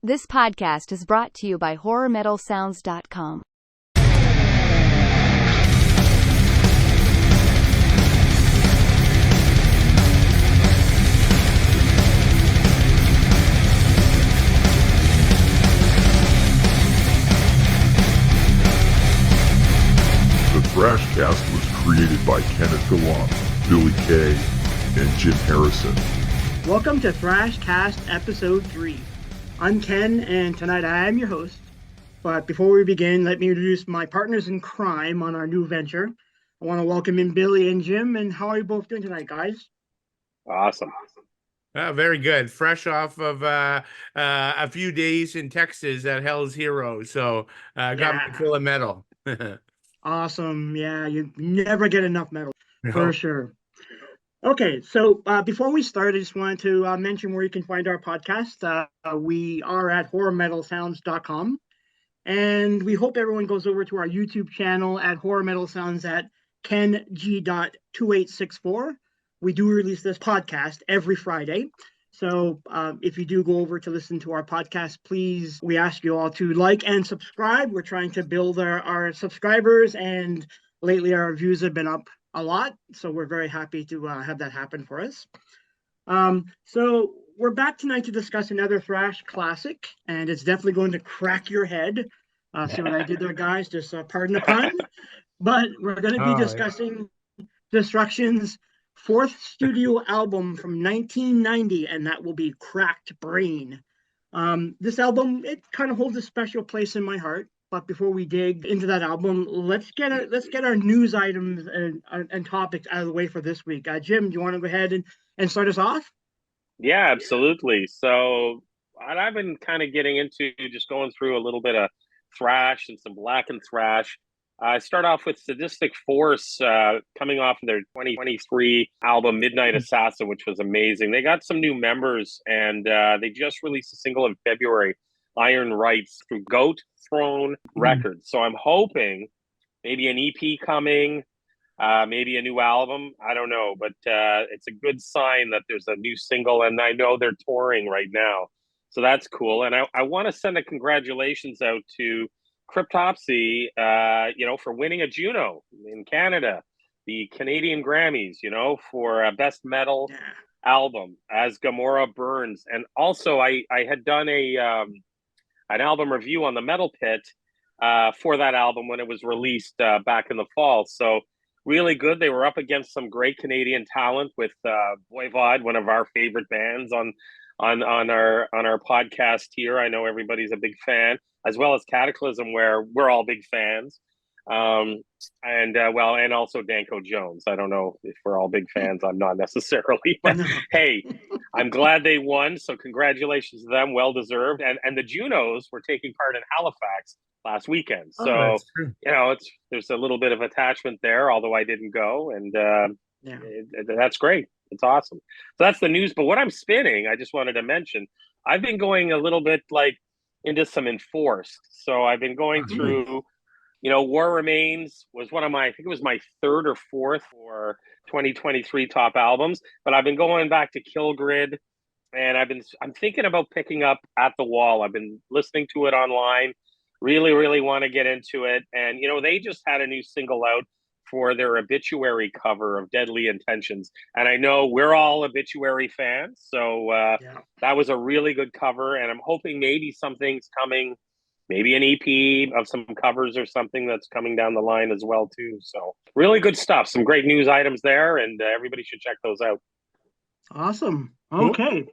This podcast is brought to you by HorrorMetalSounds.com. The Thrashcast was created by Kenneth Gallant, Billy Kay, and Jim Harrison. Welcome to Thrashcast Episode 3. I'm Ken, and tonight I am your host. But before we begin, let me introduce my partners in crime on our new venture. I want to welcome in Billy and Jim. And how are you both doing tonight, guys? Awesome. Very good. Fresh off of a few days in Texas at Hell's Heroes. So got my fill of metal. Awesome. Yeah, you never get enough metal, for sure. Okay, so before we start, I just wanted to mention where you can find our podcast. We are at horrormetalsounds.com, and we hope everyone goes over to our YouTube channel at Horror Metal Sounds at KenG.2864. We do release this podcast every Friday. So if you do go over to listen to our podcast, please, we ask you all to like and subscribe. We're trying to build our subscribers, and lately our views have been up a lot, so we're very happy to have that happen for us. So we're back tonight to discuss another thrash classic, and it's definitely going to crack your head. See what I did there, guys? Just pardon the pun. But we're going to be discussing Destruction's fourth studio album from 1990, and that will be Cracked Brain. This album, it kind of holds a special place in my heart. But before we dig into that album, let's get our news items and topics out of the way for this week. Jim, do you want to go ahead and start us off? Yeah, absolutely. So I've been kind of getting into just going through a little bit of thrash and some blackened thrash. I start off with Sadistic Force coming off of their 2023 album, Midnight Assassin, which was amazing. They got some new members, and they just released a single in February, Iron Rights, through Goat Throne Records. So I'm hoping maybe an EP coming, maybe a new album. I don't know, but it's a good sign that there's a new single, and I know they're touring right now. So that's cool. And I want to send a congratulations out to Cryptopsy, for winning a Juno in Canada, the Canadian Grammys, for Best Metal Album as Gamora Burns. And also I had done an album review on the Metal Pit for that album when it was released back in the fall. So really good. They were up against some great Canadian talent with Voivod, one of our favorite bands on our podcast here. I know everybody's a big fan, as well as Cataclysm, where we're all big fans. And also Danko Jones. I don't know if we're all big fans. I'm not necessarily, but hey, I'm glad they won. So congratulations to them. Well deserved. And the Junos were taking part in Halifax last weekend. So, there's a little bit of attachment there, although I didn't go. And that's great. It's awesome. So that's the news. But what I'm spinning, I just wanted to mention, I've been going a little bit into some Enforced. So I've been going through, War Remains was I think it was my third or fourth for 2023 top albums, but I've been going back to Kill Grid, and I'm thinking about picking up At the Wall. I've been listening to it online, really, really want to get into it. And, they just had a new single out for their Obituary cover of Deadly Intentions. And I know we're all Obituary fans, so that was a really good cover, and I'm hoping maybe something's coming, maybe an EP of some covers or something that's coming down the line as well, too. So really good stuff. Some great news items there, and everybody should check those out. Awesome. Okay.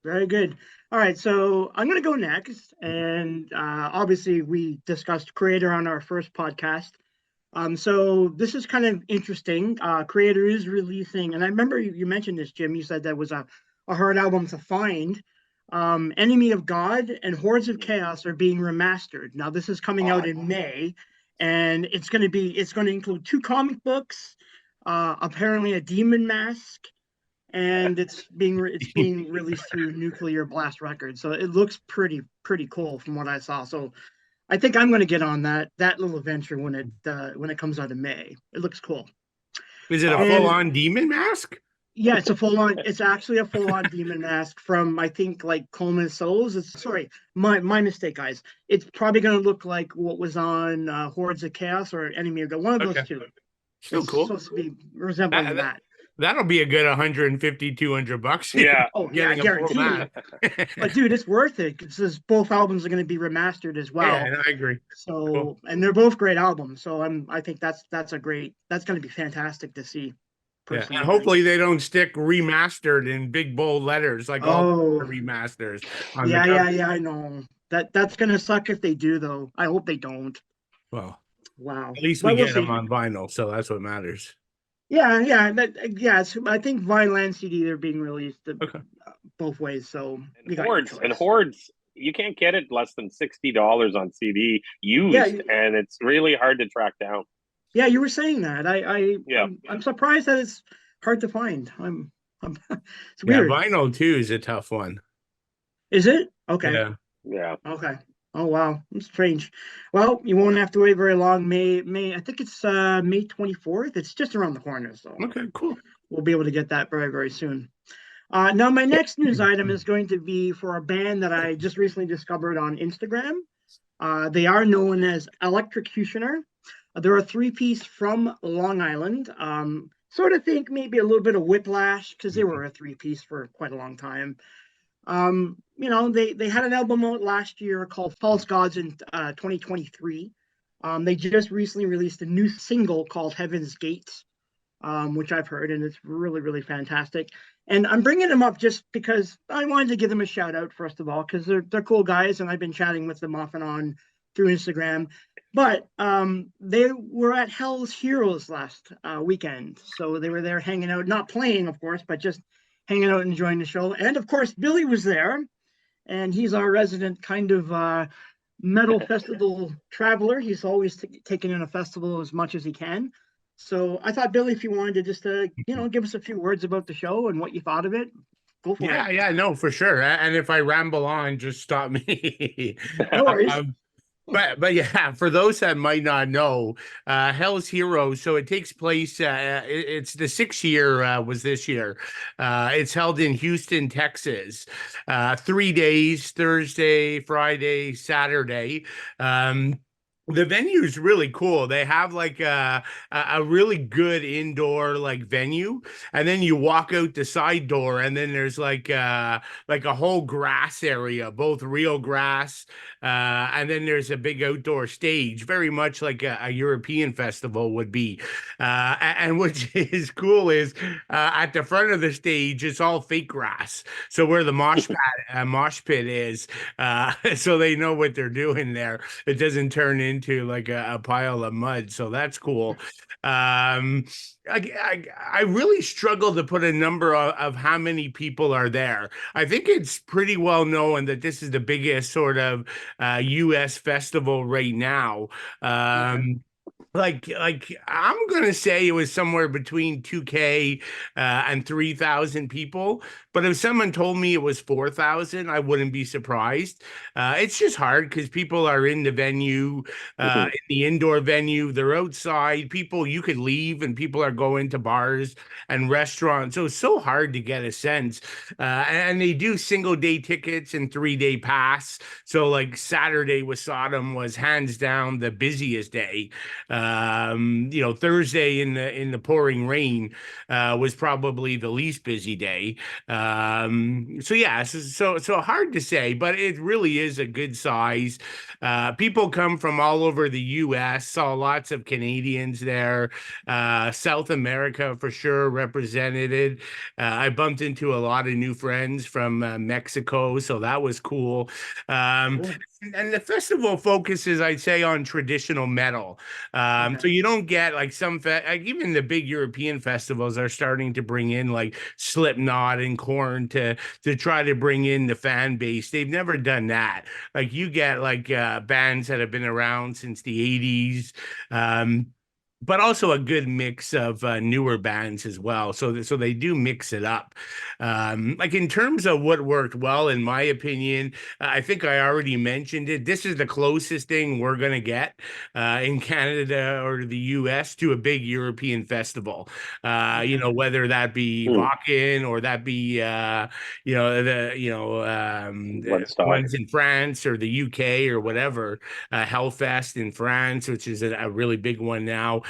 Very good. All right, so I'm going to go next. And obviously, we discussed Creator on our first podcast. So this is kind of interesting. Creator is releasing, and I remember you mentioned this, Jim. You said that was a hard album to find. Enemy of God and Hordes of Chaos are being remastered. Now this is coming out in May, and it's going to include 2 comic books, apparently a demon mask, and it's being released through Nuclear Blast Records. So it looks pretty cool from what I saw. So I think I'm going to get on that little adventure when it comes out in May. It looks cool. Is it a full-on demon mask? Yeah, it's a full on. It's actually a full on demon mask from I think like Coleman Souls. It's sorry, my mistake, guys. It's probably going to look like what was on Hordes of Chaos or Enemy of God. One of those Okay, two. still It's cool. supposed to be resembling that. That'll be a good 150, $200. Yeah. Oh yeah, Getting a full guaranteed. mask. But dude, it's worth it because both albums are going to be remastered as well. Yeah, I agree. So Cool. and they're both great albums. So I think that's going to be fantastic to see. Yeah, and Personally. hopefully they don't stick remastered in big bold letters like all the Oh remasters on the yeah, cover. I know. That's gonna suck if they do though. I hope they don't. Well, Wow. at least we But we'll get them see. on vinyl, so that's what matters. I think vinyl and CD they're being released Okay. both ways. So And you got your Hordes and choice. Hordes, you can't get it less than $60 on CD used, Yeah, and it's really hard to track down. yeah, you were saying that. Yeah. I'm surprised that it's hard to find. I'm it's Yeah, weird. vinyl too is a tough one. Is it? Okay. Yeah. Yeah. Okay. Oh wow, it's strange. Well, you won't have to wait very long. May I think it's May 24th. It's just around the corner, so Okay, cool. we'll be able to get that very, very soon. Now, my next news item is going to be for a band that I just recently discovered on Instagram. They are known as Electrocutioner. They're a three-piece from Long Island. Sort of think maybe a little bit of Whiplash because they were a three-piece for quite a long time. They had an album out last year called False Gods in 2023. They just recently released a new single called Heaven's Gates, which I've heard, and it's really, really fantastic. And I'm bringing them up just because I wanted to give them a shout out, first of all, because they're cool guys, and I've been chatting with them off and on through Instagram. But they were at Hell's Heroes last weekend, so they were there hanging out, not playing, of course, but just hanging out and enjoying the show. And of course, Billy was there, and he's our resident kind of metal festival traveler. He's always taking in a festival as much as he can. So I thought, Billy, if you wanted to just, give us a few words about the show and what you thought of it, go for it. Yeah, no, for sure. And if I ramble on, just stop me. No worries. But yeah, for those that might not know, Hell's Heroes. So it takes place. It's the 6th year. Was this year? It's held in Houston, Texas. 3 days: Thursday, Friday, Saturday. The venue is really cool. They have like a really good indoor like venue, and then you walk out the side door, and then there's like a whole grass area, both real grass, and then there's a big outdoor stage, very much like a European festival would be. And which is cool is at the front of the stage, it's all fake grass. So where the mosh pit is, so they know what they're doing there. It doesn't turn into like a pile of mud, so that's cool. I really struggle to put a number of how many people are there. I think it's pretty well known that this is the biggest sort of U.S. festival right now. Like I'm gonna say it was somewhere between 2K and 3,000 people. But if someone told me it was 4,000, I wouldn't be surprised. It's just hard because people are in the venue, in the indoor venue. They're outside. People, you could leave, and people are going to bars and restaurants. So it's so hard to get a sense. And they do single day tickets and 3-day pass. So like Saturday with Sodom was hands down the busiest day. Thursday in the pouring rain was probably the least busy day. So hard to say, but it really is a good size. People come from all over the U.S. Saw lots of Canadians there. South America for sure represented. I bumped into a lot of new friends from Mexico, so that was cool. And the festival focuses, I'd say, on traditional metal. So you don't get like even the big European festivals are starting to bring in like Slipknot and Korn to try to bring in the fan base. They've never done that. Like you get like bands that have been around since the 80s. but also a good mix of newer bands as well. So they do mix it up. Like in terms of what worked well, in my opinion, I think I already mentioned it. This is the closest thing we're going to get in Canada or the US to a big European festival. Whether that be Mm. Wacken or that be, the Woodstock. ones in France or the UK or whatever, Hellfest in France, which is a really big one now.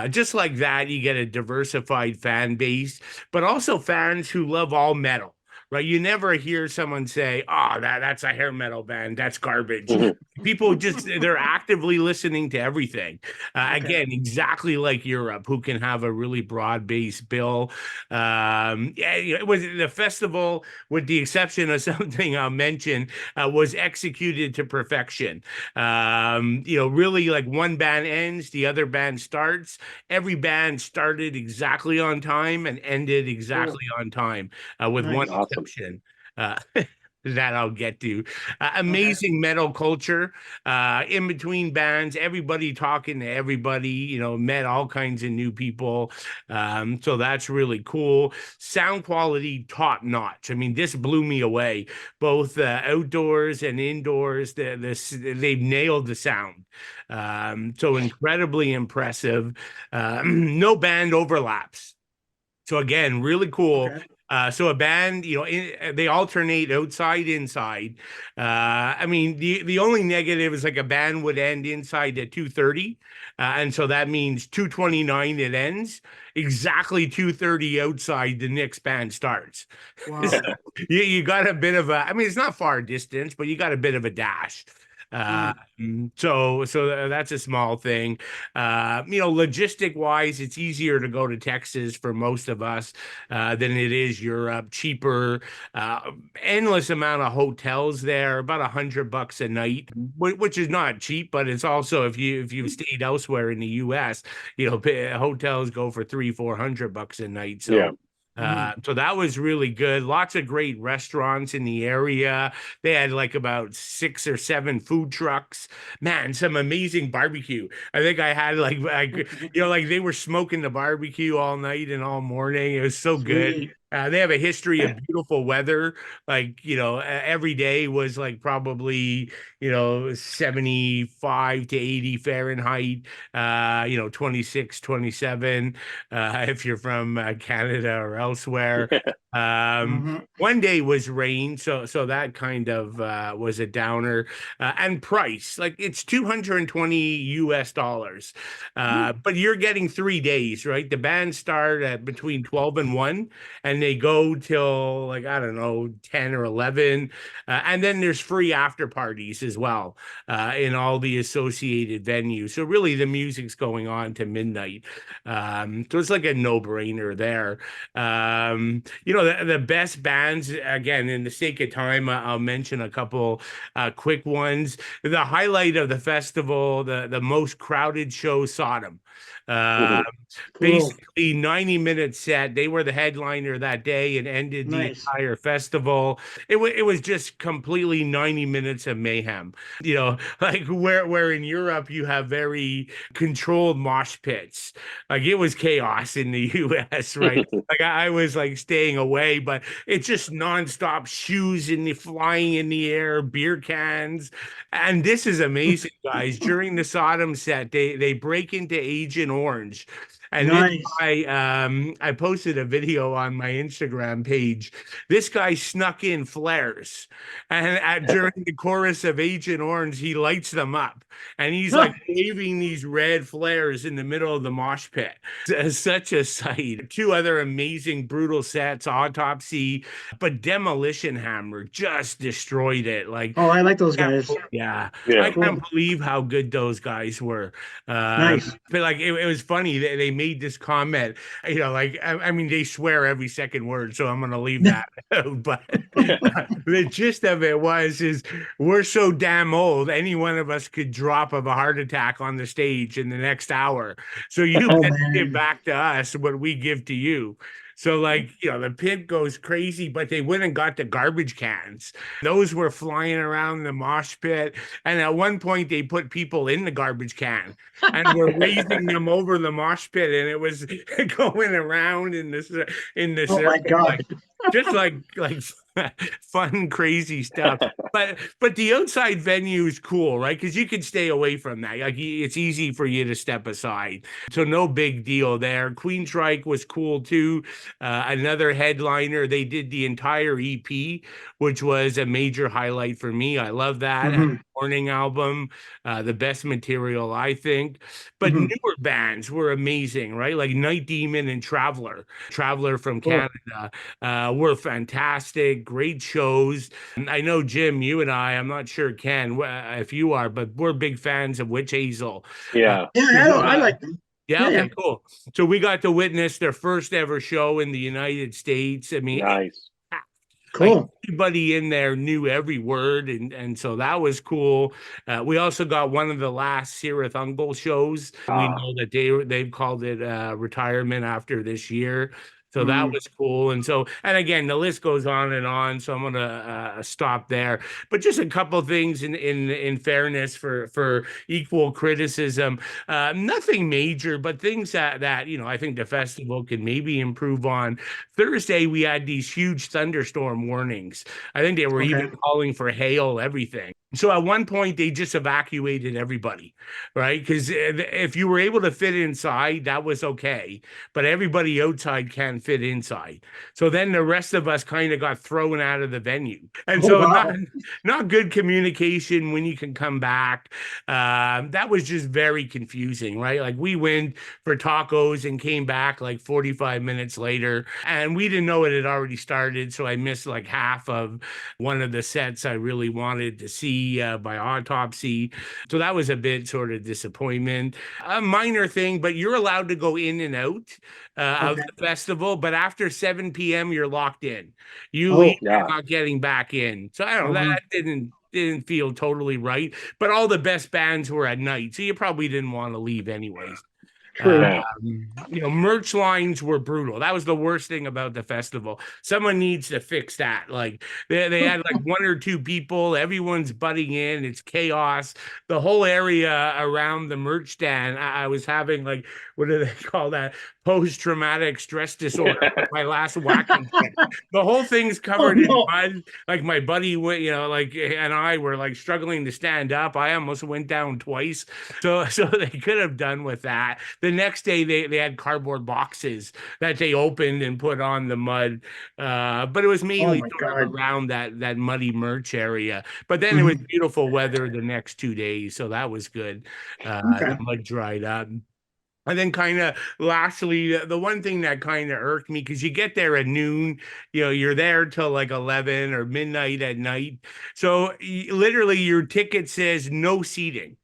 Just like that, you get a diversified fan base, but also fans who love all metal. Right, you never hear someone say, "Oh, that's a hair metal band. That's garbage." Mhm. People they're actively listening to everything. Okay. Again, exactly like Europe, who can have a really broad-based bill. It was the festival, with the exception of something I'll mention, was executed to perfection. Really, like, one band ends, the other band starts. Every band started exactly on time and ended exactly on time, with one Nice. Awesome. exception. Uh, that I'll get to. Amazing metal culture, in between bands, everybody talking to everybody, met all kinds of new people. So that's really cool. Sound quality top notch. I mean, this blew me away, both outdoors and indoors. They've nailed the sound. So incredibly impressive. No band overlaps. So again, really cool. Okay. So a band, they alternate outside, inside. I mean, the only negative is like a band would end inside at 2:30, and so that means 2:29 it ends. Exactly 2:30 outside, the next band starts. Wow. So you got a bit of a. I mean, it's not far distance, but you got a bit of a dash. So that's a small thing. Logistic wise, it's easier to go to Texas for most of us than it is Europe. Cheaper, endless amount of hotels there, about $100 a night, which is not cheap, but it's also, if you've stayed elsewhere in the U.S., hotels go for $300-400 a night. So. Yeah. So that was really good. Lots of great restaurants in the area. They had like about 6 or 7 food trucks. Man, some amazing barbecue. I think I had like they were smoking the barbecue all night and all morning. It was so good. Sweet. They have a history of beautiful weather. Like, every day was like probably, 75 to 80 Fahrenheit, 26, 27, if you're from Canada or elsewhere. One day was rain, so that kind of was a downer. And price, like, it's $220, but you're getting 3 days, right? The bands start at between 12 and 1, and they go till, like, I don't know, 10 or 11, and then there's free after parties as well in all the associated venues. So really, the music's going on to midnight. So it's like a no-brainer there. The best bands, again, in the sake of time, I'll mention a couple quick ones. The highlight of the festival, the most crowded show, Sodom. Cool. Basically 90-minute set. They were the headliner that day and ended the Nice. entire festival. It was just completely 90 minutes of mayhem. Like where in Europe you have very controlled mosh pits. Like, it was chaos in the US, right? Like, I was like staying away, but it's just nonstop shoes flying in the air, beer cans. And this is amazing, guys. During the Sodom set, they break into Agent Orange. And Nice. I posted a video on my Instagram page. This guy snuck in flares, and during the chorus of Agent Orange, he lights them up, and he's like waving these red flares in the middle of the mosh pit. It's such a sight. 2 other amazing, brutal sets: Autopsy, but Demolition Hammer just destroyed it. Like, Oh, I like those guys. yeah, Yeah. I can't believe how good those guys were. Nice. But like, it was funny that they made this comment. Like, I mean, they swear every second word, so I'm gonna leave that out. But the gist of it is we're so damn old, any one of us could drop of a heart attack on the stage in the next hour. So you Oh, better man. give back to us what we give to you. So like, the pit goes crazy, but they went and got the garbage cans. Those were flying around the mosh pit. And at one point they put people in the garbage can and were raising them over the mosh pit, and it was going around in the Oh my circle, God. like just like fun, crazy stuff. But the outside venue is cool, right? Because you can stay away from that. Like it's easy for you to step aside. So no big deal there. Queensryche was cool too. Another headliner. They did the entire EP, which was a major highlight for me. I love that. Mhm. Morning album, the best material, I think. But Mhm. newer bands were amazing, right? Like Night Demon and Traveler from Cool. Canada, were fantastic, great shows. I know, Jim, you and I'm not sure, Ken, if you are, but we're big fans of Witch Hazel. Yeah. Yeah, I like them. Yeah, Yeah, okay, yeah. cool. So we got to witness their first ever show in the United States. I mean, Nice. like Cool. everybody in there knew every word, and so that was cool. We also got one of the last Sirith Ungol shows. We know that they've called it retirement after this year. So that Mhm. was cool. And again, the list goes on and on. So I'm gonna stop there. But just a couple things in fairness for equal criticism. Nothing major, but things that I think the festival can maybe improve on. Thursday, we had these huge thunderstorm warnings. I think they were Okay. even calling for hail, everything. So at one point, they just evacuated everybody, right? Because if you were able to fit inside, that was okay. But everybody outside can't fit inside. So then the rest of us kind of got thrown out of the venue. And Oh, so wow. not good communication when you can come back. That was just very confusing, right? Like we went for tacos and came back like 45 minutes later, and we didn't know it had already started. So I missed like half of one of the sets I really wanted to see by Autopsy. So that was a bit sort of disappointment. A minor thing, but you're allowed to go in and out of Okay. the festival. But after 7 p.m., you're locked in. You leave, Oh. you're Yeah. not getting back in. So I don't know, Mhm. that didn't feel totally right. But all the best bands were at night, so you probably didn't want to leave anyways. True. Yeah. Merch lines were brutal. That was the worst thing about the festival. Someone needs to fix that. Like they had like one or two people, everyone's butting in, it's chaos. The whole area around the merch stand, I was having like, what do they call that? Post-traumatic stress disorder. My last whacking trip. The whole thing's Oh covered in no. mud. Like my buddy went, like, and I were like struggling to stand up. I almost went down twice. So they could have done with that. The next day they had cardboard boxes that they opened and put on the mud. But it was Oh mainly my sort of God. around that muddy merch area. But then it was Mhm. beautiful weather the next 2 days, so that was good. The Okay. mud dried up. And then kind of lastly, the one thing that kind of irked me, because you get there at noon, you're there till like 11 or midnight at night. So literally your ticket says no seating.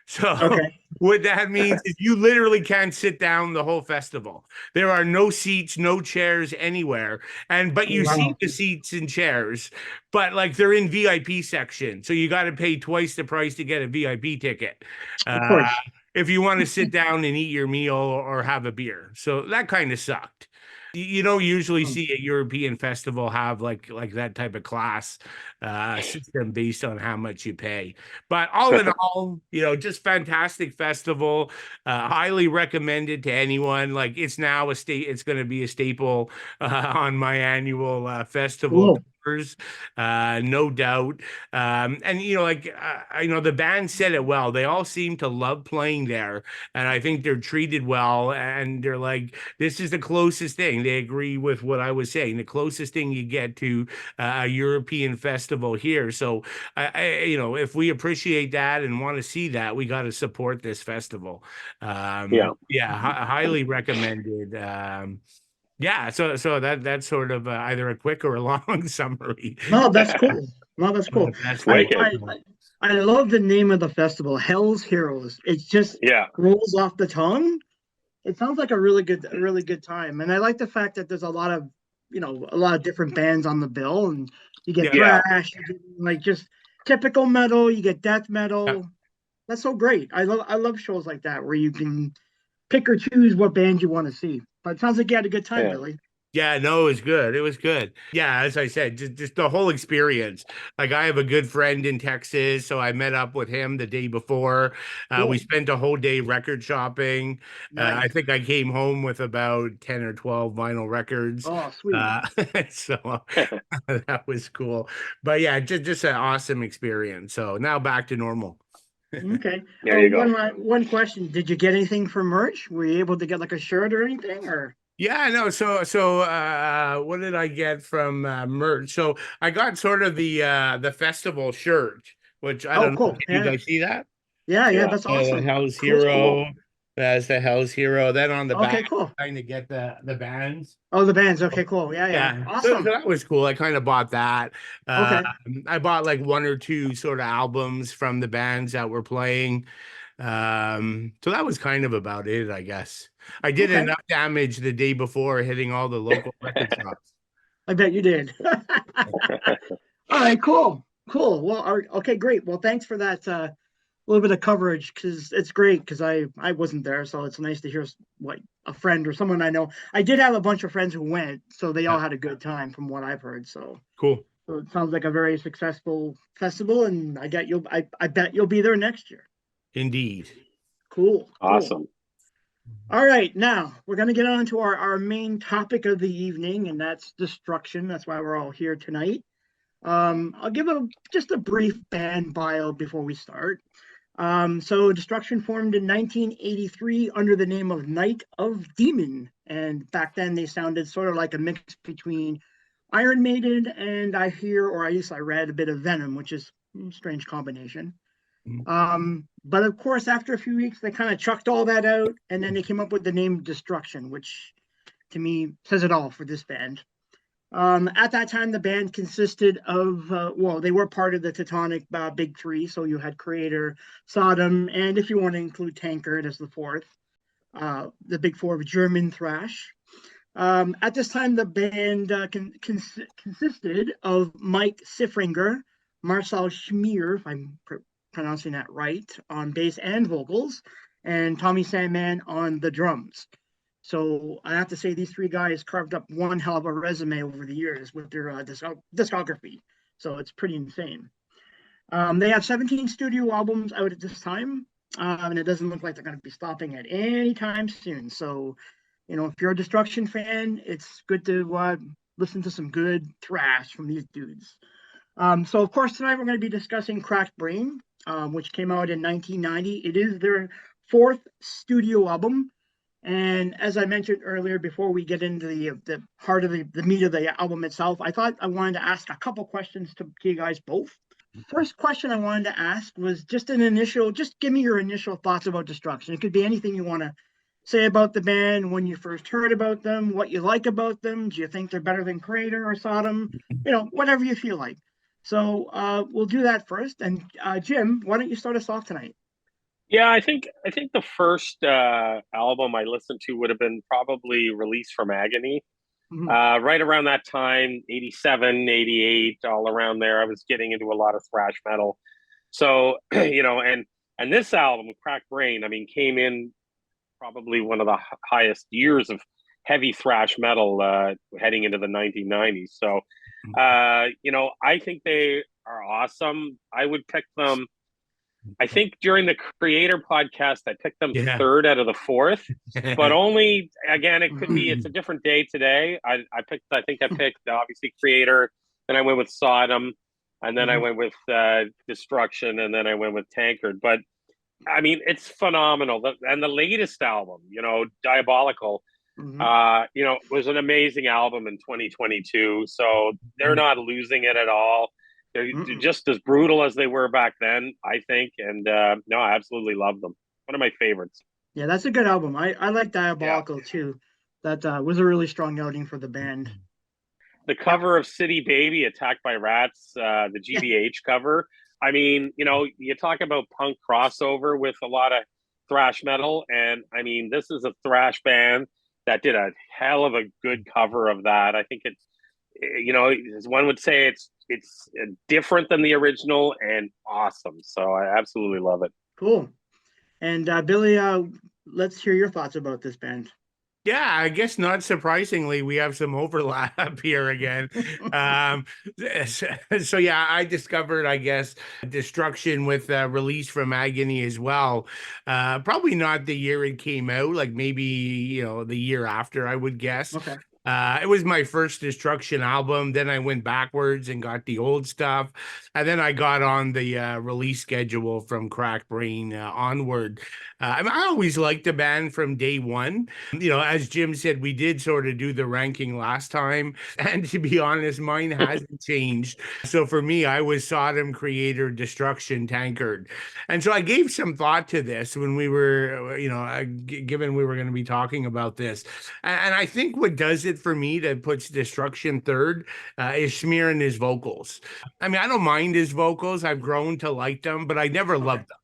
So Okay. what that means is you literally can't sit down the whole festival. There are no seats, no chairs anywhere. But you see Wow. the seats and chairs, but like they're in VIP section. So you got to pay twice the price to get a VIP ticket. Of Uh, course. if you want to sit down and eat your meal or have a beer. So that kind of sucked. You don't usually Mm. see a European festival have like that type of class system based on how much you pay. But all in all, just fantastic festival. Highly recommended to anyone. Like it's now it's going to be a staple on my annual festival Cool. tours, no doubt. And I know the band said it well. They all seem to love playing there, and I think they're treated well. And they're like, this is the closest thing. They agree with what I was saying. The closest thing you get to a European festival here. So, if we appreciate that and want to see that, we got to support this festival. Yeah. Yeah, highly recommended. Yeah, so that's sort of either a quick or a long summary. No, that's cool. No, that's of cool. the festival. Wicked. I love the name of the festival, Hell's Heroes. It just Yeah. rolls off the tongue. It sounds like a really good time. And I like the fact that there's a lot of different bands on the bill, and you get Yeah. thrash, you get, like just typical metal, you get death Yeah. metal. That's so great. I love shows like that where you can pick or choose what band you want to see. But it sounds like you had a good time, Yeah. Billy. Yeah, no, it was good. It was good. Yeah, as I said, just the whole experience. Like I have a good friend in Texas, so I met up with him the day before. We Cool. spent a whole day record shopping. I Nice. think I came home with about 10 or 12 vinyl records. Oh, sweet. So that was cool. But yeah, just an awesome experience. So now back to normal. Okay. There Oh, you go. one question. Did you get anything for merch? Were you able to get like a shirt or anything or? Yeah, no, what did I get from merch? So I got sort of the festival shirt, which I Oh, don't know. cool. Can you Yeah. guys see that? Yeah, yeah, Yeah. that's The awesome. Hell's Cool. Hero. That's the Hell's Hero. Then on the Okay, back, cool. trying to get the bands. Oh, the bands. Okay, cool. Yeah, yeah. Yeah, so Awesome. that was cool. I kind of bought that. Uh, Okay. I bought like one or two sort of albums from the bands that were playing. So that was kind of about it, I guess. I did Okay. enough damage the day before hitting all the local record shops. I bet you did. All right, cool. Cool. Well, okay, great. Well, thanks for that little bit of coverage because it's great because I wasn't there, so it's nice to hear what a friend or someone I know. I did have a bunch of friends who went, so they all Yeah, had a good time from what I've heard. cool. So it sounds like a very successful festival, and I bet you'll be there next year. Indeed. Cool, cool. Awesome. All right, now we're going to get on to our main topic of the evening, and that's destruction. That's why we're all here tonight. I'll give just a brief band bio before we start. So Destruction formed in 1983 under the name of Night of Demon, and back then they sounded sort of like a mix between Iron Maiden and I hear, or at least I read, a bit of Venom, which is a strange combination. But of course, after a few weeks, they kind of chucked all that out, and then they came up with the name Destruction, which to me says it all for this band. At that time, the band consisted of, well, they were part of the Teutonic Big Three. So you had Creator, Sodom, and if you want to include Tankard as the fourth, the Big Four of German thrash. At this time, the band consisted of Mike Siffringer, Marcel Schmier, if I'm pronouncing that right, on bass and vocals, and Tommy Sandman on the drums. So I have to say these three guys carved up one hell of a resume over the years with their discography. So it's pretty insane. They have 17 studio albums out at this time, and it doesn't look like they're going to be stopping at any time soon. So, if you're a Destruction fan, it's good to listen to some good thrash from these dudes. So, of course, tonight we're going to be discussing Cracked Brain, which came out in 1990. It is their fourth studio album. And as I mentioned earlier, before we get into the heart of the meat of the album itself, I thought I wanted to ask a couple questions to you guys both. First question I wanted to ask was just give me your initial thoughts about Destruction. It could be anything you want to say about the band, when you first heard about them, what you like about them. Do you think they're better than Creator or Sodom? Whatever you feel like. So we'll do that first. And Jim, why don't you start us off tonight? Yeah, I think the first album I listened to would have been probably Release from Agony. Mhm. Right around that time, 87, 88, all around there, I was getting into a lot of thrash metal. So, and this album, Crack Brain, I mean, came in probably one of the highest years of heavy thrash metal heading into the 1990s. So, I think they are awesome. I would pick them. I think during the Creator podcast, I picked them Yeah. third out of the fourth, but only, again, it's a different day today. I think I picked obviously Creator, then I went with Sodom, and then I went with Destruction, and then I went with Tankard. But I mean, it's phenomenal. And the latest album, Diabolical, was an amazing album in 2022. So they're not losing it at all. They're just as brutal as they were back then, I think. And no, I absolutely love them. One of my favorites. Yeah, that's a good album. I like Diabolical too. That was a really strong outing for the band. The cover of City Baby, Attacked by Rats, the GBH cover. I mean, you talk about punk crossover with a lot of thrash metal. And I mean, this is a thrash band that did a hell of a good cover of that. I think it's, as one would say, it's different than the original and awesome. So I absolutely love it. Cool. And Billy, let's hear your thoughts about this band. Yeah, I guess not surprisingly, we have some overlap here again. Um, so yeah, I discovered, I guess, Destruction with Release from Agony as well. Probably not the year it came out, like maybe, the year after, I would guess. Okay. It was my first Destruction album. Then I went backwards and got the old stuff. And then I got on the release schedule from Crack Brain onward. I always liked the band from day one. As Jim said, we did sort of do the ranking last time. And to be honest, mine hasn't changed. So for me, I was Sodom, Creator, Destruction, Tankard. And so I gave some thought to this when we were, given we were going to be talking about this. And I think what does it for me that puts Destruction third is Smearing his vocals. I mean, I don't mind his vocals. I've grown to like them, but I never loved them.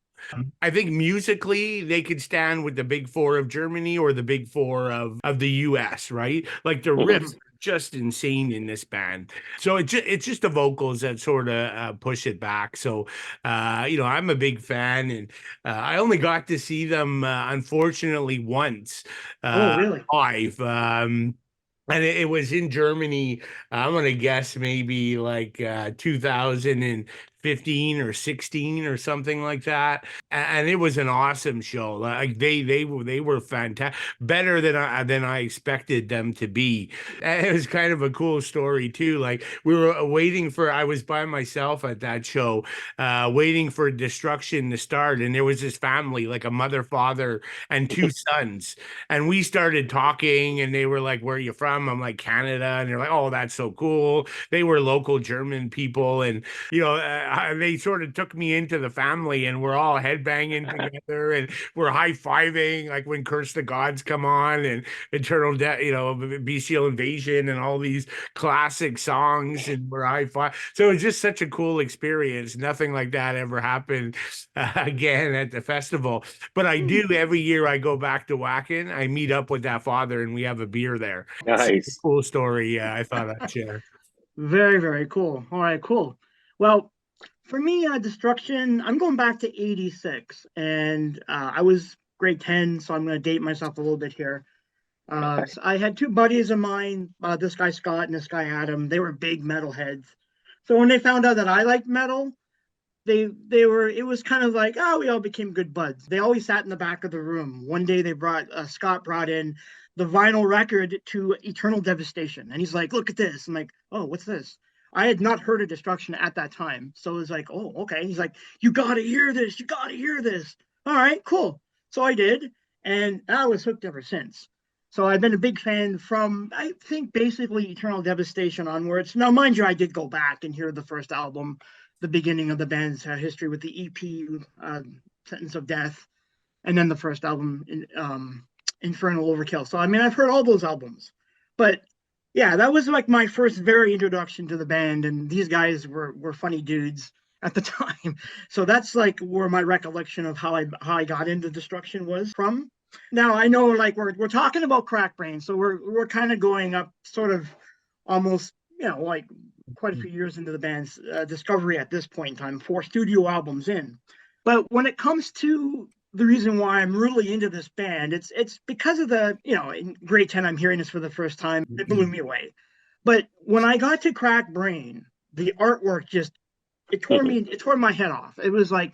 I think musically they could stand with the big four of Germany or the big four of the US, right? Like the riffs are just insane in this band. So it's just the vocals that sort of push it back. So, I'm a big fan, and I only got to see them, unfortunately, once Oh, really? live. And it was in Germany. I'm gonna guess maybe like 2015 or 16 or something like that. And it was an awesome show. Like they were fantastic, better than I expected them to be. And it was kind of a cool story too. Like we were I was by myself at that show, waiting for Destruction to start, and there was this family, like a mother, father, and two sons, and we started talking, and they were like, "Where are you from?" I'm like, "Canada," and they're like, "Oh, that's so cool." They were local German people, and they sort of took me into the family, and we're all headbanging together, and we're high-fiving, like when Curse the Gods come on, and Eternal Death, Bestial Invasion, and all these classic songs, and we're high-five. So it's just such a cool experience. Nothing like that ever happened again at the festival. But I do, every year I go back to Wacken, I meet up with that father, and we have a beer there. Nice. Cool story. I thought I'd share. Very, very cool. All right, cool. Well, for me, Destruction, I'm going back to 86, and I was grade 10, so I'm going to date myself a little bit here. So I had two buddies of mine, this guy Scott and this guy Adam. They were big metalheads. So when they found out that I liked metal, it was kind of like, oh, we all became good buds. They always sat in the back of the room. One day Scott brought in the vinyl record to Eternal Devastation, and he's like, look at this. I'm like, oh, what's this? I had not heard of Destruction at that time. So it was like, oh, okay. He's like, you got to hear this. You got to hear this. All right, cool. So I did, and I was hooked ever since. So I've been a big fan from, I think, basically Eternal Devastation onwards. Now, mind you, I did go back and hear the first album, the beginning of the band's history with the EP, Sentence of Death, and then the first album, Infernal Overkill. So, I mean, I've heard all those albums. But yeah, that was like my first very introduction to the band, and these guys were funny dudes at the time. So that's like where my recollection of how I got into Destruction was from. Now I know, like, we're talking about Crack Brain, so we're kind of going up sort of almost, like quite a few years into the band's discovery at this point in time, 4 studio albums in. But when it comes to the reason why I'm really into this band, it's because of the, in grade 10, I'm hearing this for the first time. It blew me away. But when I got to Crack Brain, the artwork it tore my head off. It was like,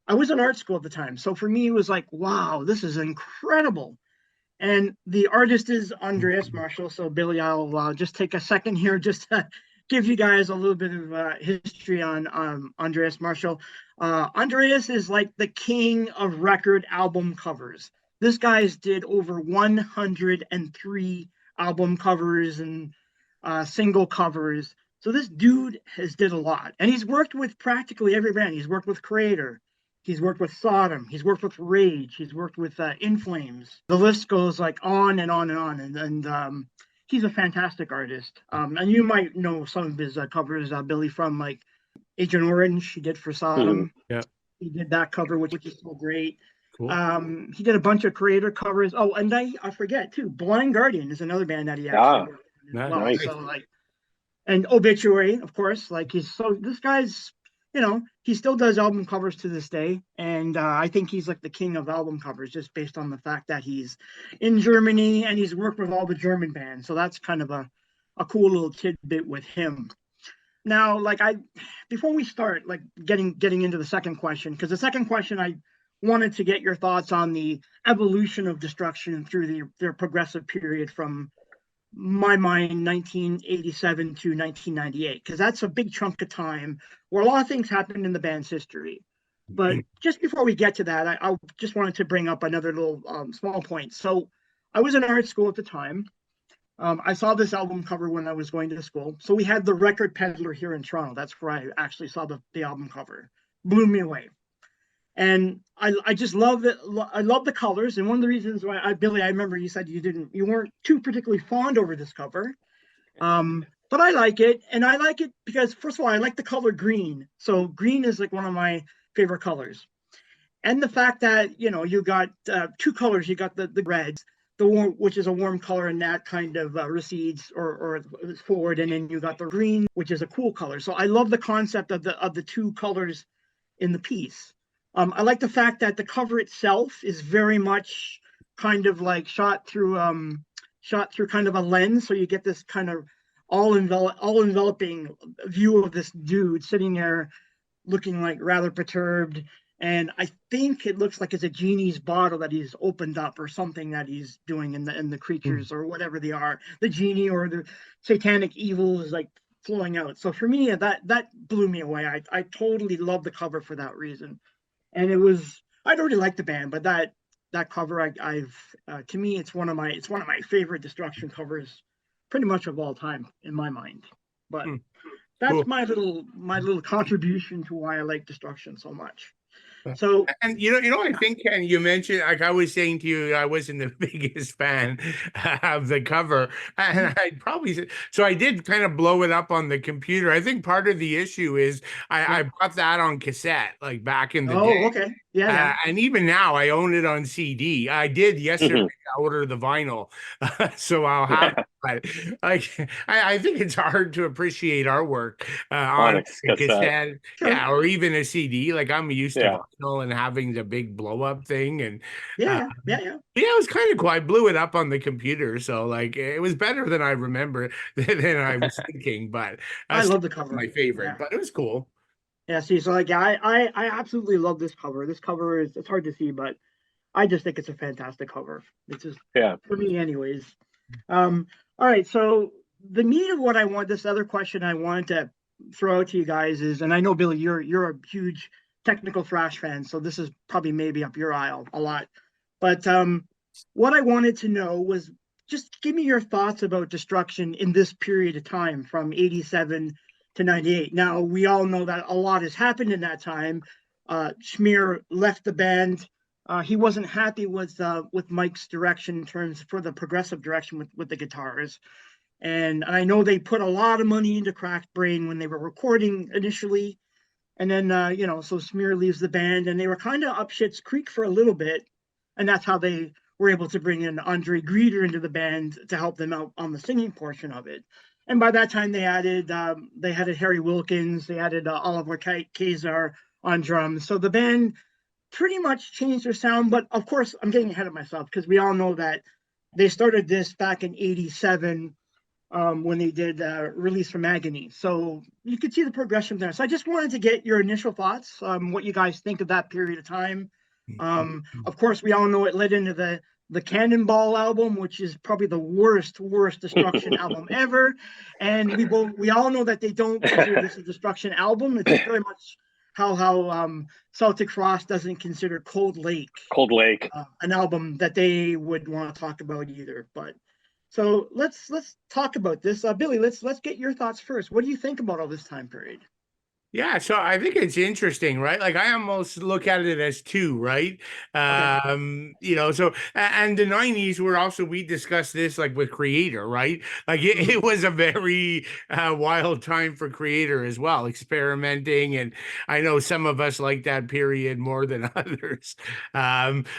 I was in art school at the time. So for me, it was like, wow, this is incredible. And the artist is Andreas Marshall. So Billy, I'll just take a second here just to give you guys a little bit of history on Andreas Marshall. Andreas is like the king of record album covers. This guy's did over 103 album covers and single covers. So this dude has did a lot. And he's worked with practically every band. He's worked with Creator. He's worked with Sodom. He's worked with Rage. He's worked with In Flames. The list goes like on and on and on. And he's a fantastic artist. And you might know some of his covers, Billy, from like Agent Orange. He did for Sodom. Yeah. He did that cover, which is so great. Cool. He did a bunch of Creator covers. Oh, and I forget too. Blind Guardian is another band that he actually worked with as well. Nice. So like, and Obituary, of course. Like this guy's he still does album covers to this day, and I think he's like the king of album covers, just based on the fact that he's in Germany and he's worked with all the German bands. So that's kind of a cool little tidbit with him. Now, before we start, like getting into the second question, because the second question I wanted to get your thoughts on the evolution of Destruction through their progressive period from my mind 1987 to 1998, because that's a big chunk of time where a lot of things happened in the band's history. But just before we get to that, I just wanted to bring up another little small point. So I was in art school at the time. I saw this album cover when I was going to school. So we had the Record Peddler here in Toronto. That's where I actually saw the album cover. Blew me away. And I just love it. I love the colors. And one of the reasons why Billy, I remember you said you weren't too particularly fond over this cover. But I like it. And I like it because, first of all, I like the color green. So green is like one of my favorite colors. And the fact that, you got two colors. You got the reds, which is a warm color, and that kind of recedes or forward, and then you got the green, which is a cool color. So I love the concept of the two colors in the piece. I like the fact that the cover itself is very much kind of like shot through kind of a lens, so you get this kind of all enveloping view of this dude sitting there looking like rather perturbed. And I think it looks like it's a genie's bottle that he's opened up, or something that he's doing in the creatures or whatever they are. The genie or the satanic evil is like flowing out. So for me, that blew me away. I totally love the cover for that reason. And I'd already liked the band, but that cover, I've to me, it's one of my favorite Destruction covers, pretty much of all time in my mind. But that's cool. my little contribution to why I like Destruction so much. So, and I think, Ken, you mentioned, like I was saying to you, I wasn't the biggest fan of the cover, and I did kind of blow it up on the computer. I think part of the issue is I bought that on cassette, like back in the day. Oh, okay, yeah. And even now I own it on CD. I did yesterday order the vinyl, so I'll have it. But I think it's hard to appreciate artwork on a cassette, or even a CD. Like I'm used to vinyl and having the big blow up thing, and yeah. It was kind of cool. I blew it up on the computer, so like it was better than I remember than I was thinking. But I love the cover, my favorite, but it was cool. Yeah, see, so like I absolutely love this cover. This cover it's hard to see, but I just think it's a fantastic cover. It's just for me, anyways. All right, so the meat of what I want, this other question I wanted to throw out to you guys is, and I know Billy, you're a huge technical thrash fan, so this is probably maybe up your aisle a lot. But what I wanted to know was just give me your thoughts about Destruction in this period of time from 87 to 98. Now, we all know that a lot has happened in that time. Schmier left the band. He wasn't happy with Mike's direction in terms for the progressive direction with the guitars. And I know they put a lot of money into Cracked Brain when they were recording initially. And then, so Schmier leaves the band, and they were kind of up shit's creek for a little bit. And that's how they were able to bring in Andre Grieder into the band to help them out on the singing portion of it. And by that time, they added Harry Wilkins, they added Oliver Kazar on drums. So the band pretty much changed their sound. But of course, I'm getting ahead of myself because we all know that they started this back in 87 when they did Release from Agony. So you could see the progression there. So I just wanted to get your initial thoughts, what you guys think of that period of time. Of course, we all know it led into the Cannonball album, which is probably the worst Destruction album ever. And we all know that they don't consider this a Destruction album. It's very much how Celtic Frost doesn't consider Cold Lake an album that they would want to talk about either. But so let's talk about this. Billy, let's get your thoughts first. What do you think about all this time period? Yeah, so I think it's interesting, right? Like I almost look at it as two, right? So and the 90s were also, we discussed this like with Creator, right? Like it was a very wild time for Creator as well, experimenting, and I know some of us like that period more than others.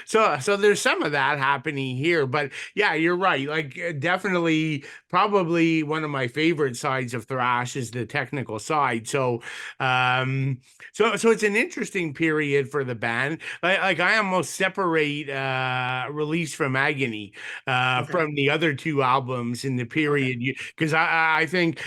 So there's some of that happening here, but yeah, you're right. Like definitely, probably one of my favorite sides of thrash is the technical side. So So it's an interesting period for the band. Like I almost separate Release from Agony Okay. from the other two albums in the Okay. period, because I think,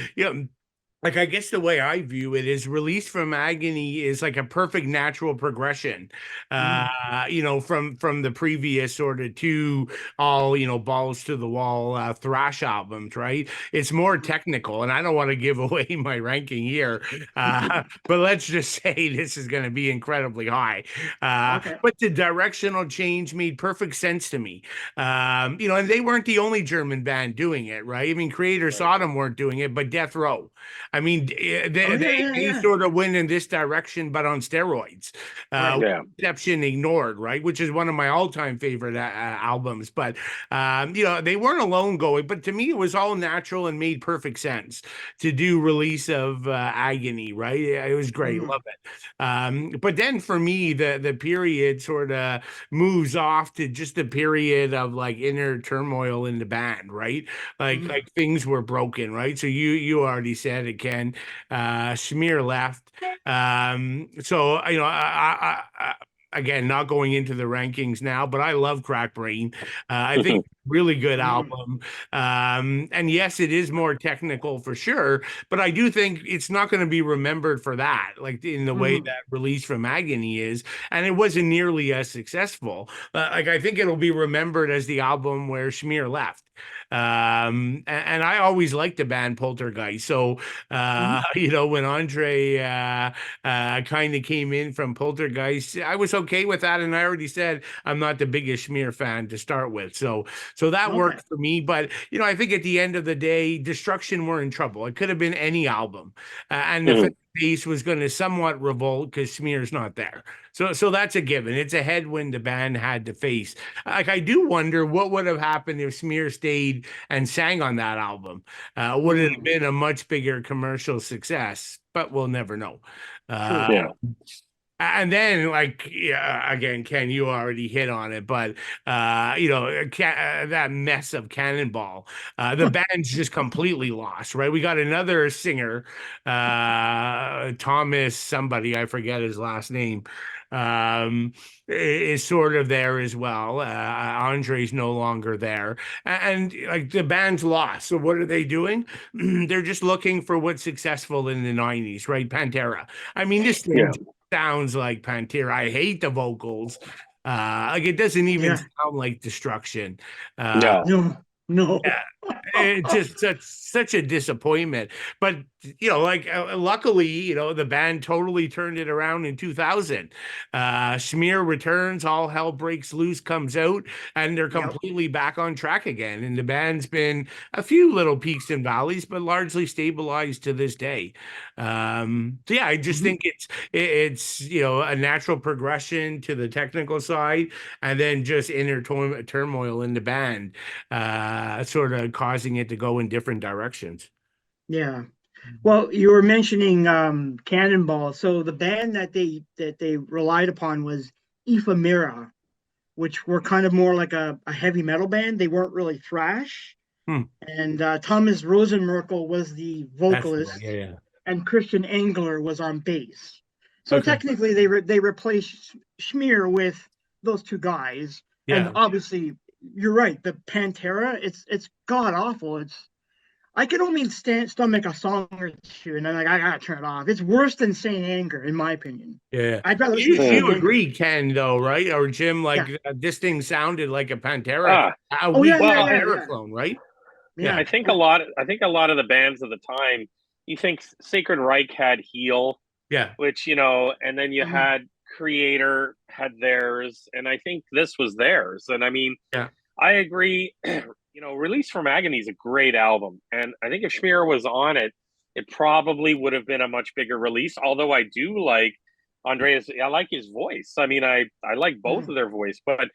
like, I guess the way I view it is Release from Agony is like a perfect natural progression, Mm. from the previous sort of two all, balls to the wall thrash albums, right? It's more technical, and I don't want to give away my ranking here, but let's just say this is going to be incredibly high. Okay. But the directional change made perfect sense to me. And they weren't the only German band doing it, right? I mean, Creator Right. Sodom weren't doing it, but Death Row. I mean, Oh, yeah, they yeah. sort of went in this direction, but on steroids. Right. Yeah. Exception ignored, right? Which is one of my all-time favorite albums. But they weren't alone going. But to me, it was all natural and made perfect sense to do Release of Agony, right? It was great, Mhm. love it. But then for me, the period sort of moves off to just a period of like inner turmoil in the band, right? Mhm. Like things were broken, right? So you already said it, Ken. Schmier left. So again, not going into the rankings now, but I love Crack Brain. I think really good Mhm. album. And yes, it is more technical for sure, but I do think it's not going to be remembered for that, like in the way Mhm. that Release from Agony is. And it wasn't nearly as successful. Like I think it'll be remembered as the album where Schmier left. And I always liked the band Poltergeist. So, Mhm. when Andre kind of came in from Poltergeist, I was okay with that. And I already said I'm not the biggest Schmier fan to start with. So that Okay. worked for me. But, I think at the end of the day, Destruction were in trouble. It could have been any album. And the fan base was going to somewhat revolt because Schmier's not there. So that's a given. It's a headwind the band had to face. Like I do wonder what would have happened if Smear stayed and sang on that album. Would it have Mm. been a much bigger commercial success? But we'll never know. True. Yeah. And then, like, yeah, again, Ken, you already hit on it, but that mess of Cannonball, the band's just completely lost, right? We got another singer, Thomas, somebody I forget his last name, is sort of there as well. Andre's no longer there, and like the band's lost. So what are they doing? They're just looking for what's successful in the '90s, right? Pantera. I mean, this thing Yeah. sounds like Pantera. I hate the vocals. Like it doesn't even Yeah. sound like Destruction. No. No. No. Yeah, it's just such a disappointment. But like luckily, the band totally turned it around in 2000. Schmier returns, All Hell Breaks Loose comes out, and they're Yep. completely back on track again. And the band's been a few little peaks and valleys, but largely stabilized to this day. So yeah, I just Mhm. think it's a natural progression to the technical side, and then just inner turmoil in the band, sort of causing it to go in different directions. Yeah. Well, you were mentioning Cannonball. So the band that they relied upon was Ephemera, which were kind of more like a heavy metal band. They weren't really thrash. Hmm. And Thomas Rosenmerkel was the That's the one. vocalist, Yeah, and Christian Engler was on bass. So okay. technically, they replaced Schmier with those two guys. And Yeah. obviously, you're right. The Pantera, it's god awful. I can only stomach a song or two, and then like I gotta turn it off. It's worse than Saint Anger, in my opinion. Yeah. I'd rather listen You, to you Saint Anger. agree, Ken, though, right? Or Jim, Yeah. like this thing sounded like a Pantera, Ah. a Oh weak yeah, yeah, Well, yeah, Pantera yeah, clone, right? yeah. I think a lot of the bands of the time, you think Sacred Reich had Heel, Yeah. which, and then you Mhm. had Creator had theirs, and I think this was theirs. And I mean, Yeah. I agree. Release from Agony is a great album, and I think if Schmier was on it, it probably would have been a much bigger release. Although I do like Andreas, I like his voice. I mean, I like both Mhm. of their voice, but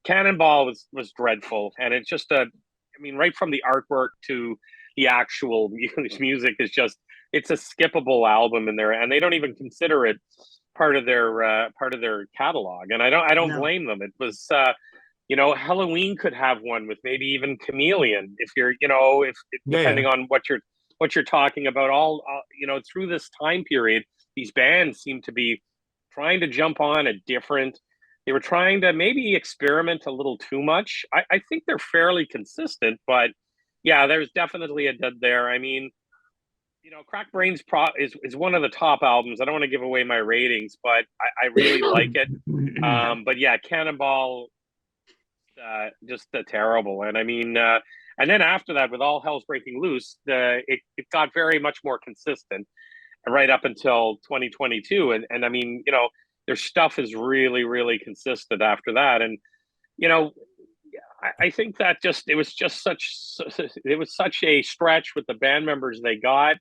Cannonball was dreadful, and it's just right from the artwork to the actual music is just it's a skippable album in there, and they don't even consider it part of their catalog, and I don't No. blame them. It was Halloween could have one with maybe even Chameleon if you're if Yeah. depending on what you're talking about all through this time period. these bands seem to be trying to jump on a different. They were trying to maybe experiment a little too much. I think they're fairly consistent, but yeah, there's definitely a dud there. I mean, Crack Brains is one of the top albums. I don't want to give away my ratings, but I really like it. But yeah, Cannonball, just terrible. And I mean, and then after that, with All Hell's Breaking Loose, it got very much more consistent right up until 2022. And I mean, their stuff is really, really consistent after that. And, I think that it was such a stretch with the band members they got.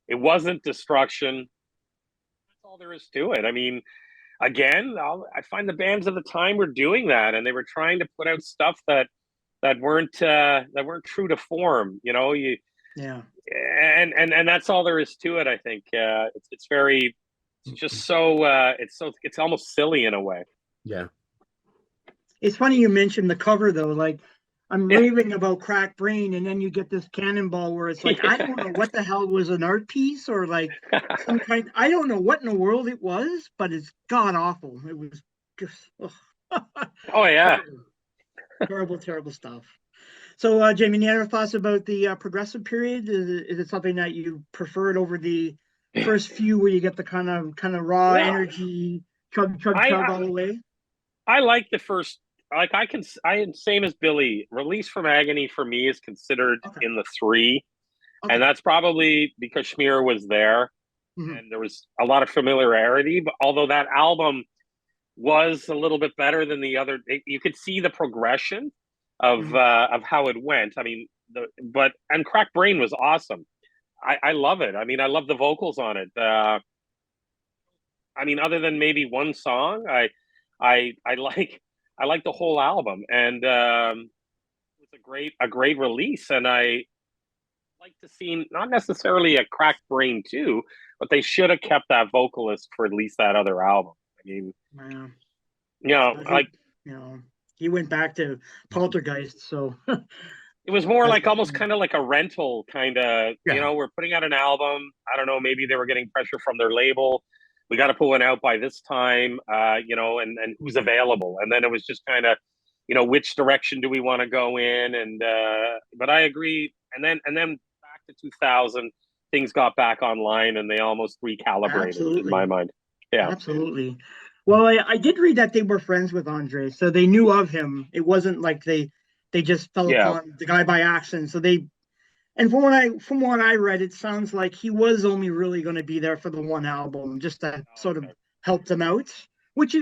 It wasn't Destruction. That's all there is to it. I mean, again, I find the bands of the time were doing that, and they were trying to put out stuff that weren't true to form. Yeah. And that's all there is to it. I think it's just so it's almost silly in a way. Yeah. It's funny you mentioned the cover though. Like, I'm raving about Crack Brain, and then you get this Cannonball where it's like, I don't know what the hell was an art piece or like some kind. I don't know what in the world it was, but it's god awful. It was just oh yeah, terrible, terrible stuff. So, Jamie, any other thoughts about the progressive period? Is it something that you preferred over the first few where you get the kind of raw energy, chug all the way? I like the first. Like I same as Billy. Release from Agony for me is considered in the 3, and that's probably because Schmier was there, and there was a lot of familiarity. But although that album was a little bit better than the other, you could see the progression of how it went. I mean, and Crack Brain was awesome. I love it. I mean, I love the vocals on it. I mean, other than maybe one song, I like the whole album, and it's a great release. And I like to see not necessarily a Crack Brain 2, but they should have kept that vocalist for at least that other album. I mean, he went back to Poltergeist, so it was more like almost kind of like a rental kind of. We're putting out an album. I don't know, maybe they were getting pressure from their label. We got to put one out by this time, and who's available. And then it was just kind of, which direction do we want to go in? And but I agree. And then back to 2000, things got back online, and they almost recalibrated in my mind. Yeah, absolutely. Well, I did read that they were friends with Andre, so they knew of him. It wasn't like they just fell upon the guy by accident. So they. And from what I read, it sounds like he was only really going to be there for the one album, just to sort of help them out. Which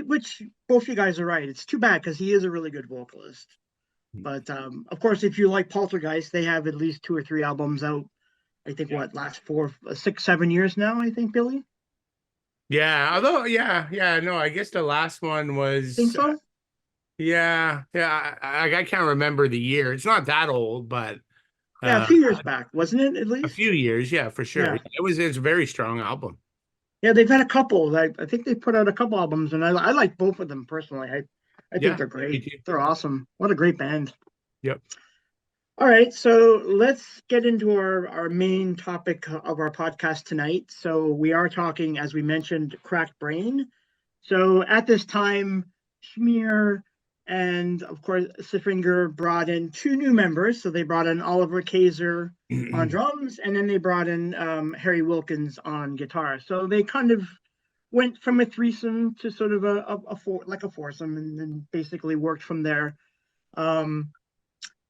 both you guys are right. It's too bad because he is a really good vocalist. But of course, if you like Poltergeist, they have at least 2 or 3 albums out. I think last 4, 6, 7 years now. I think, Billy. Yeah. Although, no. I guess the last one was. Think so? Yeah. I can't remember the year. It's not that old, but. Yeah, a few years back, wasn't it? At least a few years, yeah, for sure. Yeah. It's a very strong album. Yeah, they've had a couple. I think they put out a couple albums, and I like both of them personally. I think they're great. They're awesome. What a great band. Yep. All right, so let's get into our main topic of our podcast tonight. So we are talking, as we mentioned, Crack Brain. So at this time, Schmier and of course, Sifringer brought in 2 new members. So they brought in Oliver Kaiser on drums, and then they brought in Harry Wilkins on guitar. So they kind of went from a threesome to sort of a foursome, and then basically worked from there.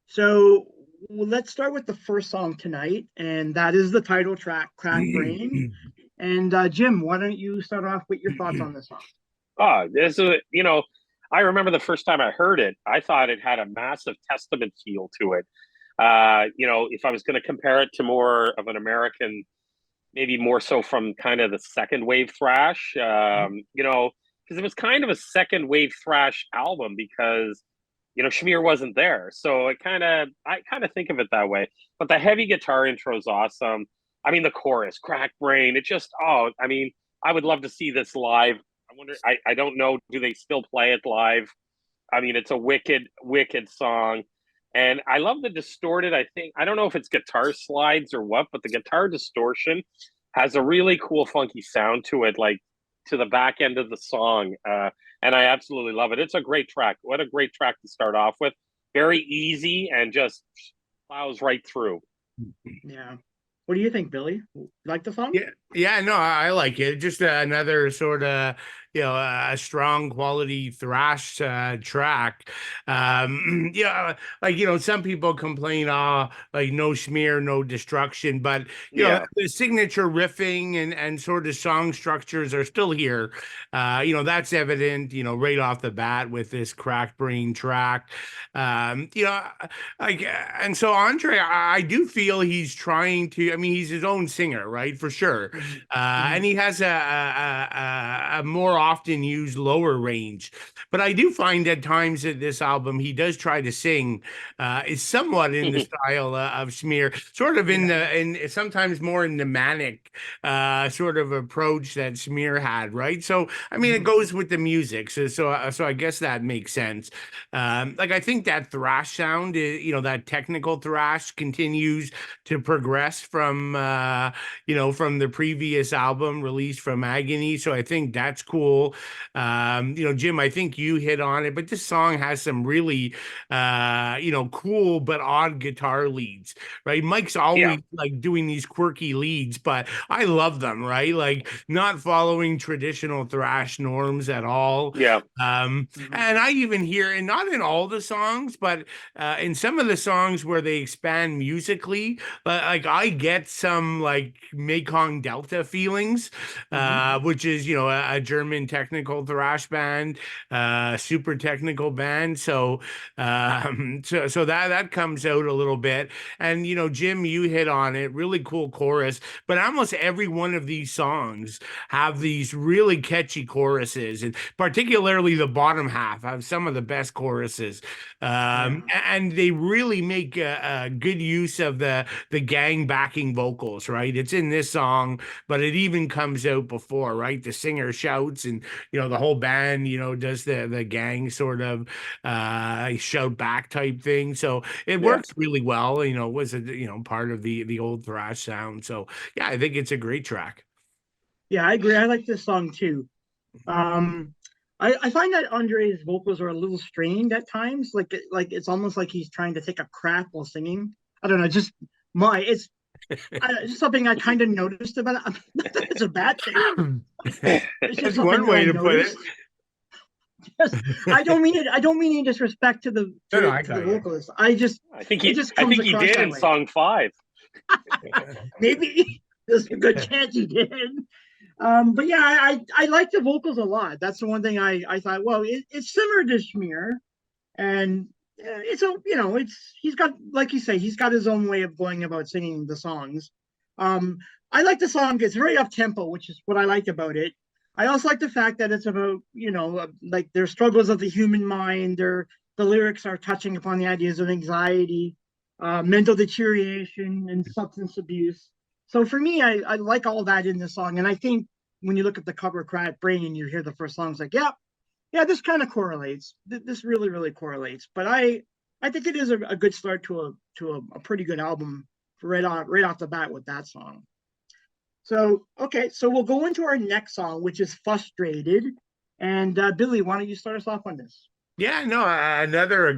So let's start with the first song tonight, and that is the title track, Crack Brain. And Jim, why don't you start off with your thoughts on this song? There's I remember the first time I heard it, I thought it had a massive Testament feel to it. If I was going to compare it to more of an American, maybe more so from kind of the second wave thrash, because it was kind of a second wave thrash album because, Schmier wasn't there. So I kind of think of it that way. But the heavy guitar intro is awesome. I mean, the chorus, Crack Brain, it just, I would love to see this live. I wonder, I don't know, do they still play it live? I mean, it's a wicked, wicked song. And I love the distorted, I don't know if it's guitar slides or what, but the guitar distortion has a really cool, funky sound to it, like to the back end of the song. And I absolutely love it. It's a great track. What a great track to start off with. Very easy and just plows right through. Yeah. What do you think, Billy? You like the song? Yeah, no, I like it. Just another sort of, a strong quality thrash track. Like, some people complain, like no smear, no destruction, but Yeah. the signature riffing and sort of song structures are still here. That's evident, right off the bat with this Cracked Brain track. Like, and so Andre, I do feel he's trying to. I mean, he's his own singer, right? For sure, and he has a more often used lower range. But I do find at times that this album he does try to sing, is somewhat in the style of Smear, sort of in sometimes more in the manic sort of approach that Smear had, right? So I mean, it goes with the music, so I guess that makes sense. Like I think that thrash sound, that technical thrash continues to progress from from the previous album released from Agony. So I think that's cool. Jim, I think you hit on it, but this song has some really cool but odd guitar leads, right? Mike's always like doing these quirky leads, but I love them, right? Like not following traditional thrash norms at all. Yeah. And I even hear, and not in all the songs, but in some of the songs where they expand musically, like I get some like Mekong Delta feelings, which is a German technical thrash band, super technical band. So that comes out a little bit. And Jim, you hit on it. Really cool chorus, but almost every one of these songs have these really catchy choruses, and particularly the bottom half have some of the best choruses. And they really make a good use of the gang backing vocals, right? It's in this song, but it even comes out before, right? The singer shouts, and the whole band does the gang sort of shout back type thing. So it works really well. Was part of the old thrash sound. So yeah, I think it's a great track. Yeah, I agree. I like this song too. I find that Andre's vocals are a little strained at times. Like it's almost like he's trying to take a crap while singing. I don't know. It's something I kind of noticed about it. Not that it's a bad thing. It's just That's one way to put it. I don't mean it. I don't mean any disrespect to the vocalist. I think he did in song 5. Maybe there's a good chance he did. But yeah, I like the vocals a lot. That's the one thing I thought. Well, it's similar to Schmear, and he's got, like you say, he's got his own way of going about singing the songs. I like the song. It's very up tempo, which is what I liked about it. I also like the fact that it's about like their struggles of the human mind. The lyrics are touching upon the ideas of anxiety, mental deterioration, and substance abuse. So for me, I like all that in this song. And I think when you look at the cover, Cracked Brain, and you hear the first song, it's like, yeah, this kind of correlates. This really, really correlates. But I think it is a good start to a pretty good album right off the bat with that song. So, okay, so we'll go into our next song, which is Frustrated. And Billy, why don't you start us off on this? Yeah, no, another an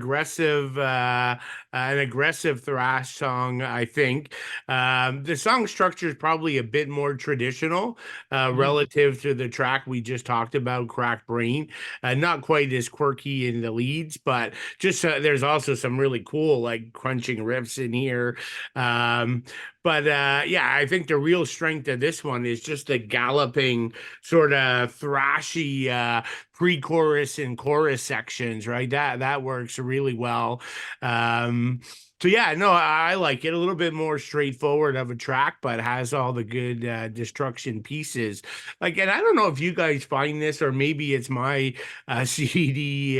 aggressive thrash song, I think. The song structure is probably a bit more traditional relative to the track we just talked about, Cracked Brain. Not quite as quirky in the leads, but just there's also some really cool, like, crunching riffs in here. But I think the real strength of this one is just the galloping, sort of thrashy pre-chorus and chorus sections, right? That works really well. So yeah, no, I like it. A little bit more straightforward of a track, but has all the good destruction pieces. Like, and I don't know if you guys find this, or maybe it's my CD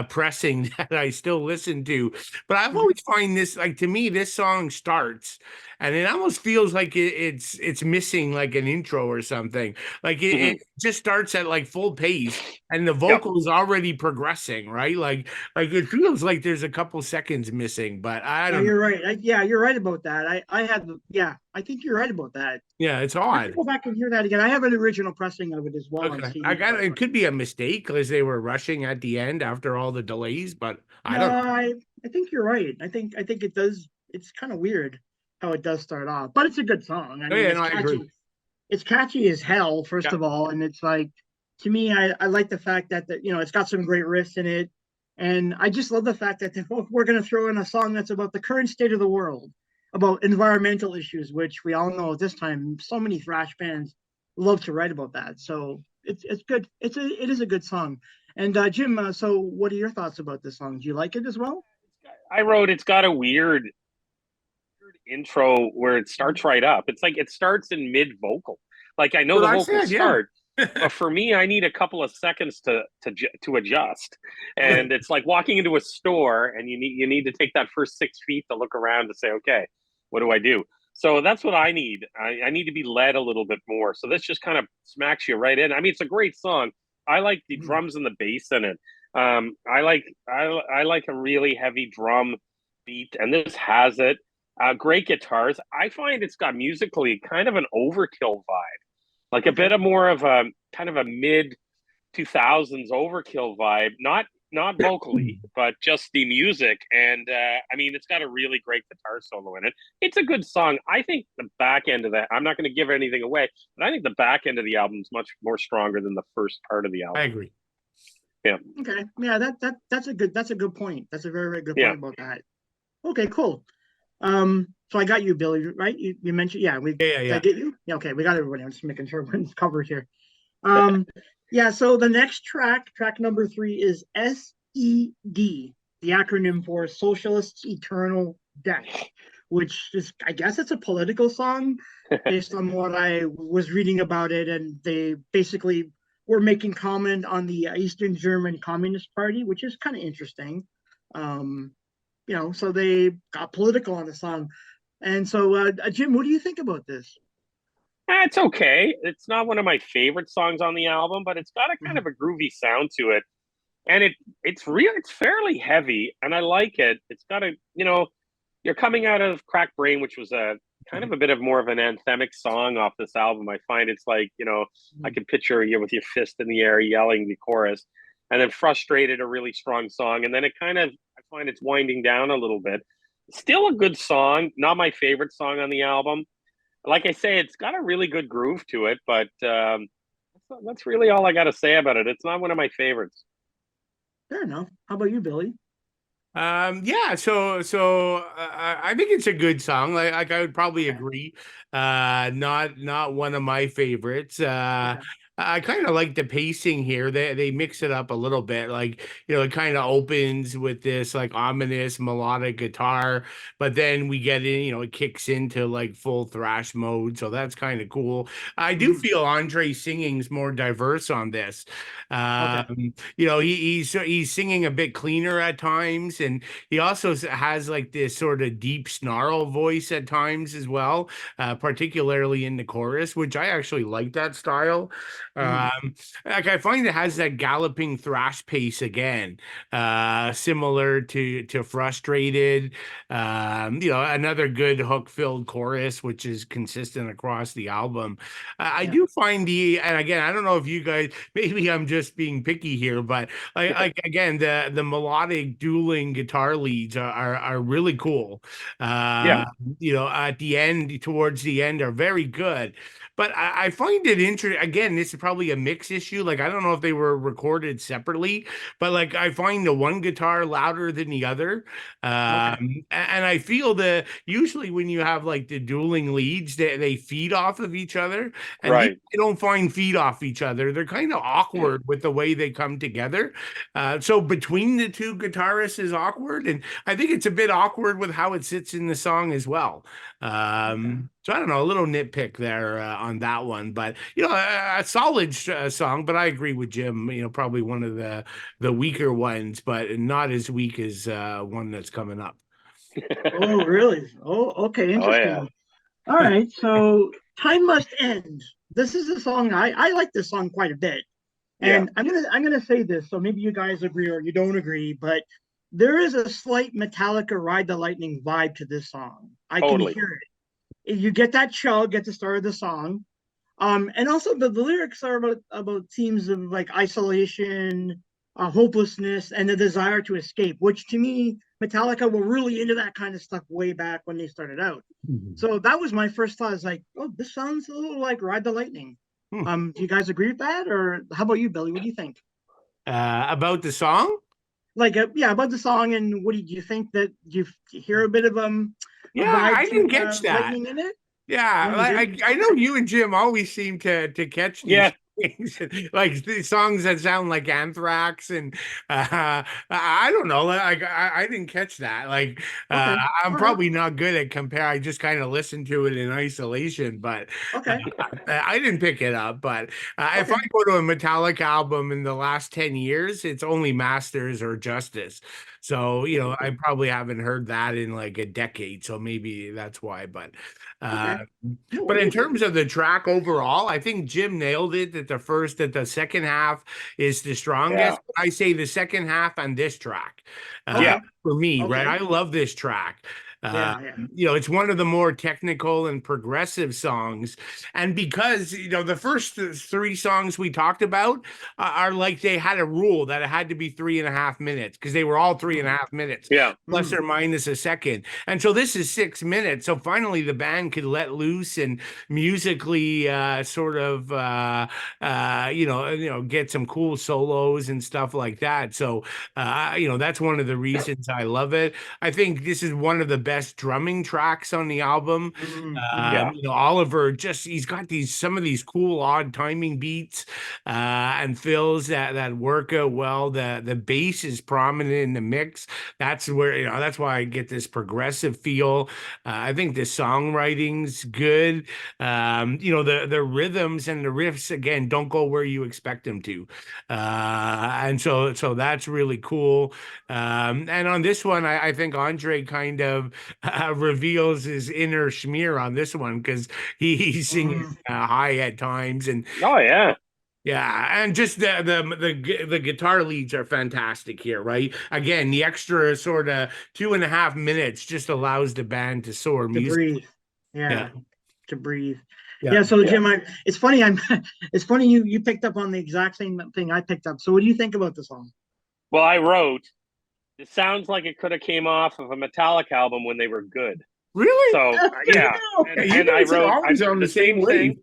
pressing that I still listen to, but I've always find this, like, to me, this song starts and it almost feels like it's missing like an intro or something. Like it just starts at like full pace and the vocal is already progressing, right? Like it feels like there's a couple seconds missing, but but I Yeah, don't know. you're right. Yeah, you're right about that. I think you're right about that. Yeah, it's I have to odd. go back and hear that again. I have an original pressing of it as well on Okay, I CD. got it. It could be a mistake because they were rushing at the end after all the delays, but I No, don't know. I think you're right. I think it does. It's kind of weird how it does start off, but it's a good song. I Oh mean, yeah, it's no, I agree. catchy. It's catchy as hell, first Yeah, of all, and it's like, to me, I like the fact that it's got some great riffs in it, and I just love the fact that we're going to throw in a song that's about the current state of the world, about environmental issues, which we all know at this time so many thrash bands love to write about that. So it's good. It is a good song. And Jim, so what are your thoughts about this song? Do you like it as well? I wrote it's got a weird intro where it starts right up. It's like it starts in mid vocal. Like I know well, the I vocals said, yeah. start, but for me, I need a couple of seconds to adjust. And it's like walking into a store, and you need to take that first 6 feet to look around to say, okay, what do I do? So that's what I need. I need to be led a little bit more. So this just kind of smacks you right in. I mean, it's a great song. I like the drums and the bass in it. I like a really heavy drum beat, and this has it. Great guitars. I find it's got musically kind of an overkill vibe, like a Okay. bit of more of a kind of a mid 2000s overkill vibe. Not vocally, but just the music. And I mean, it's got a really great guitar solo in it. It's a good song. I think the back end of that. I'm not going to give anything away, but I think the back end of the album is much more stronger than the first part of the I album. agree. Yeah. Okay. Yeah, that's a good point. That's a very, very good Yeah. point about that. Okay, cool. So I got you, Billy, right? You mentioned, yeah, Yeah, did I yeah. get you? Yeah, okay, we got everybody. I'm just making sure everyone's covered here. Yeah, so the next track number 3 is SED, the acronym for Socialists Eternal Death, which is, I guess it's a political song based on what I was reading about it. And they basically were making comment on the Eastern German Communist Party, which is kind of interesting. So they got political on the song. And so, Jim, what do you think about this? It's okay. It's not one of my favorite songs on the album, but it's got a kind of a groovy sound to it. And it's fairly heavy, and I like it. It's got you're coming out of Crack Brain, which was a kind of a bit of more of an anthemic song off this album. I find it's like, I can picture you with your fist in the air yelling the chorus, and then Frustrated, a really strong song. And then I find it's winding down a little bit. Still a good song, not my favorite song on the album. Like I say, it's got a really good groove to it, but that's really all I got to say about it. It's not one of my favorites. Fair enough. How about you, Billy? Yeah, so I think it's a good song. Like I would probably agree. Not one of my favorites. Okay. I kind of like the pacing here. They mix it up a little bit. Like, it kind of opens with this like ominous melodic guitar, but then we get in, it kicks into like full thrash mode. So that's kind of cool. I do feel Andre singing's more diverse on this. Okay. He's singing a bit cleaner at times, and he also has like this sort of deep snarl voice at times as well, particularly in the chorus, which I actually like that style. Like I find it has that galloping thrash pace again, similar to Frustrated. Another good hook-filled chorus, which is consistent across the album. I do find and again, I don't know if you guys, maybe I'm just being picky here, but like again, the melodic dueling guitar leads are really cool. Yeah. At the end, towards the end, are very good. But I find it interesting. Again, this is probably a mix issue. Like, I don't know if they were recorded separately, but like, I find the one guitar louder than the other. And I feel that usually when you have like the dueling leads, they feed off of each other. And Right. they don't find feed off each other. They're kind of awkward with the way they come together. So between the two guitarists is awkward. And I think it's a bit awkward with how it sits in the song as well. So I don't know, a little nitpick there on that one, but a solid song. But I agree with Jim. Probably one of the weaker ones, but not as weak as one that's coming up. Oh, really? Oh, okay, Oh, interesting. yeah. All right, so Time Must End. This is a song I like this song quite a bit. And I'm gonna say this, so maybe you guys agree or you don't agree, but there is a slight Metallica Ride the Lightning vibe to this song. I can Totally. hear it. You get that chug at the start of the song. And also the lyrics are about themes of like isolation, hopelessness, and the desire to escape, which to me, Metallica were really into that kind of stuff way back when they started out. So that was my first thought. Is like, oh, this sounds a little like Ride the Lightning. Do you guys agree with that, or how about you, Billy? What do you think? About the song? Like, yeah, about the song, and what did you think that you hear a bit of a Yeah, vibe I didn't to catch that. lightning in it? Yeah, Oh, you did? I know you and Jim always seem to catch these Yeah. things, like the songs that sound like Anthrax, and I don't know, like I didn't catch that. Like Okay. I'm All right. probably not good at compare. I just kind of listen to it in isolation, but Okay. I didn't pick it up. But if I Okay. go to a Metallica album in the last 10 years, it's only Masters or Justice. So, you know, I probably haven't heard that in like a decade. So maybe that's why. But Okay. No but in worries. terms of the track overall, I think Jim nailed it that the second half is the strongest. I say the second half on this track. Okay. For me, right? Okay. I love this track. Yeah. Yeah. You know, it's one of the more technical and progressive songs. And because, you know, the first three songs we talked about are like they had a rule that it had to be 3.5 minutes because they were all 3.5 minutes, Yeah. plus or minus a second. And so this is 6 minutes. So finally the band could let loose and musically get some cool solos and stuff like that. So, you know, that's one of the reasons I love it. I think this is one of the best drumming tracks on the album. Yeah. You know, Oliver he's got some of these cool odd timing beats and fills that work out well. The bass is prominent in the mix. That's where, you know, that's why I get this progressive feel. I think the songwriting's good. You know, the rhythms and the riffs again don't go where you expect them to. And so that's really cool. And on this one, I think Andre kind of reveals his inner Schmear on this one because he's singing high at times, and Oh yeah. yeah, and just the guitar leads are fantastic here, right? Again, the extra sort of 2.5 minutes just allows the band to soar To music. breathe. Yeah. Yeah. To breathe. Yeah. Yeah. So Jim, it's funny. It's funny you picked up on the exact same thing I picked up. So what do you think about the song? Well, I wrote, it sounds like it could have came off of a Metallica album when they were good. Really? So yeah, and I wrote always on the same thing.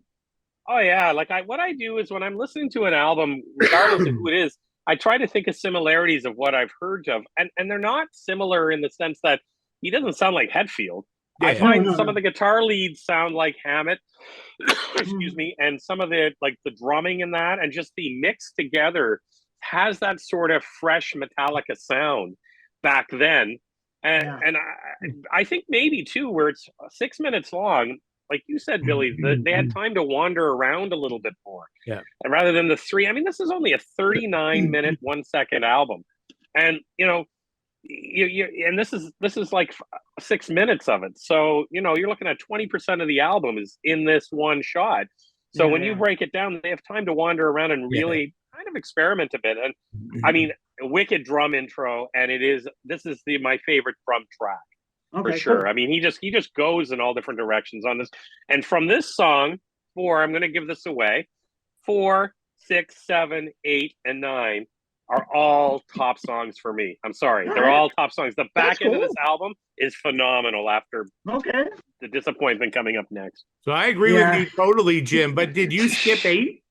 Oh yeah, like what I do is when I'm listening to an album, regardless of who it is, I try to think of similarities of what I've heard of, and they're not similar in the sense that he doesn't sound like Hetfield. I find some of the guitar leads sound like Hammett, excuse me, and some of the drumming in that, and just the mix together has that sort of fresh Metallica sound back then. And I think maybe too, where it's 6 minutes long, like you said, Billy, they had time to wander around a little bit more. Yeah. And rather than the three, I mean, this is only a 39-minute, 1 second album. And, you know, and this is like 6 minutes of it. So, you know, you're looking at 20% of the album is in this one shot. So when you break it down, they have time to wander around and really kind of experiment a bit. And I mean, a wicked drum intro, and this is my favorite drum track. For sure. Cool. I mean, he just goes in all different directions on this. And from this song, I'm going to give this away. 4, 6, 7, 8, and 9 are all top songs for me. I'm sorry. They're all top songs. The back end of this album is phenomenal after the disappointment coming up next. So I agree with you totally, Jim. But did you skip 8?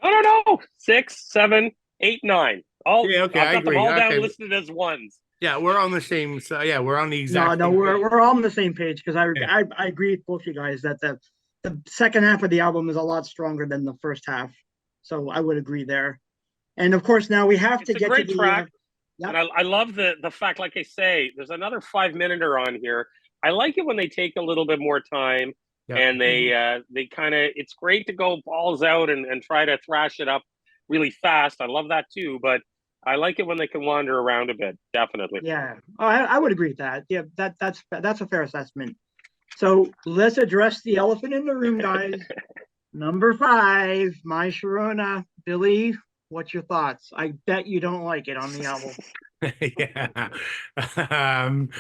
No. 6, 7, 8, 9. All, I've got I agree. them all down listed as ones. Yeah, we're on the same. So yeah, we're on the exact. No, we're all on the same page because I agree with both you guys that the second half of the album is a lot stronger than the first half. So I would agree there. And of course, now we have to get to the track. And I love the fact, like I say, there's another 5-minute on here. I like it when they take a little bit more time and they kind of. It's great to go balls out and try to thrash it up really fast. I love that too, but I like it when they can wander around a bit. Definitely. Yeah, I would agree with that. Yeah, that's a fair assessment. So let's address the elephant in the room, guys. Number 5, My Sharona. Billy, what's your thoughts? I bet you don't like it on the album. Yeah. Um,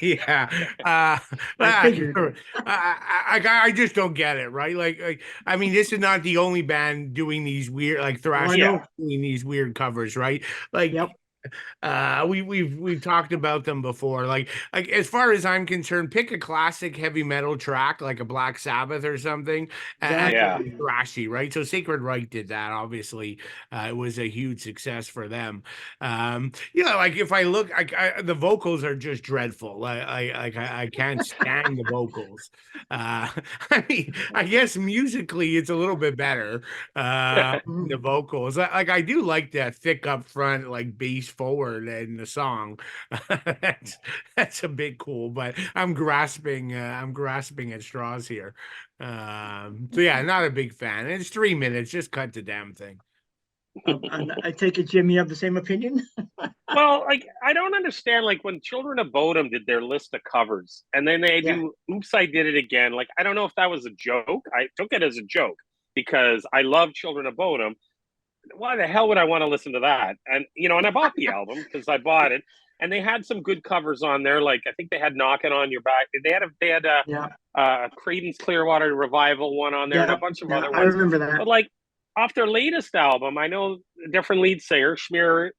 yeah. I figured. I just don't get it, right? I mean, this is not the only band doing these weird, like Oh, thrash I know. doing these weird covers, right? Like, Yep. we've talked about them before. Like as far as I'm concerned, pick a classic heavy metal track like a Black Sabbath or something, and Yeah. Exactly. thrashy, right? So Sacred Reich did that. Obviously, it was a huge success for them. Like if I look, the vocals are just dreadful. I can't stand the vocals. I mean, I guess musically it's a little bit better. The Mhm. vocals, I do like that thick up front, like bass forward in the song. that's that's a bit cool, but I'm grasping at straws here. So yeah, not a big fan. It's 3 minutes, just cut the damn thing. And I take it, Jim, you have the same opinion? Well, like I don't understand like when Children of Bodom did their list of covers and then they Yeah. do Oops, I Did It Again. Like I don't know if that was a joke. I took it as a joke because I love Children of Bodom. Why the hell would I want to listen to that? And I bought the album because I bought it, and they had some good covers on there. Like I think they had "Knocking on Your Back." They had Yeah. Creedence Clearwater Revival one on there, and a Yeah. bunch of Yeah. other I ones. remember that. But like off their latest album, I know a different lead singer, Schmier,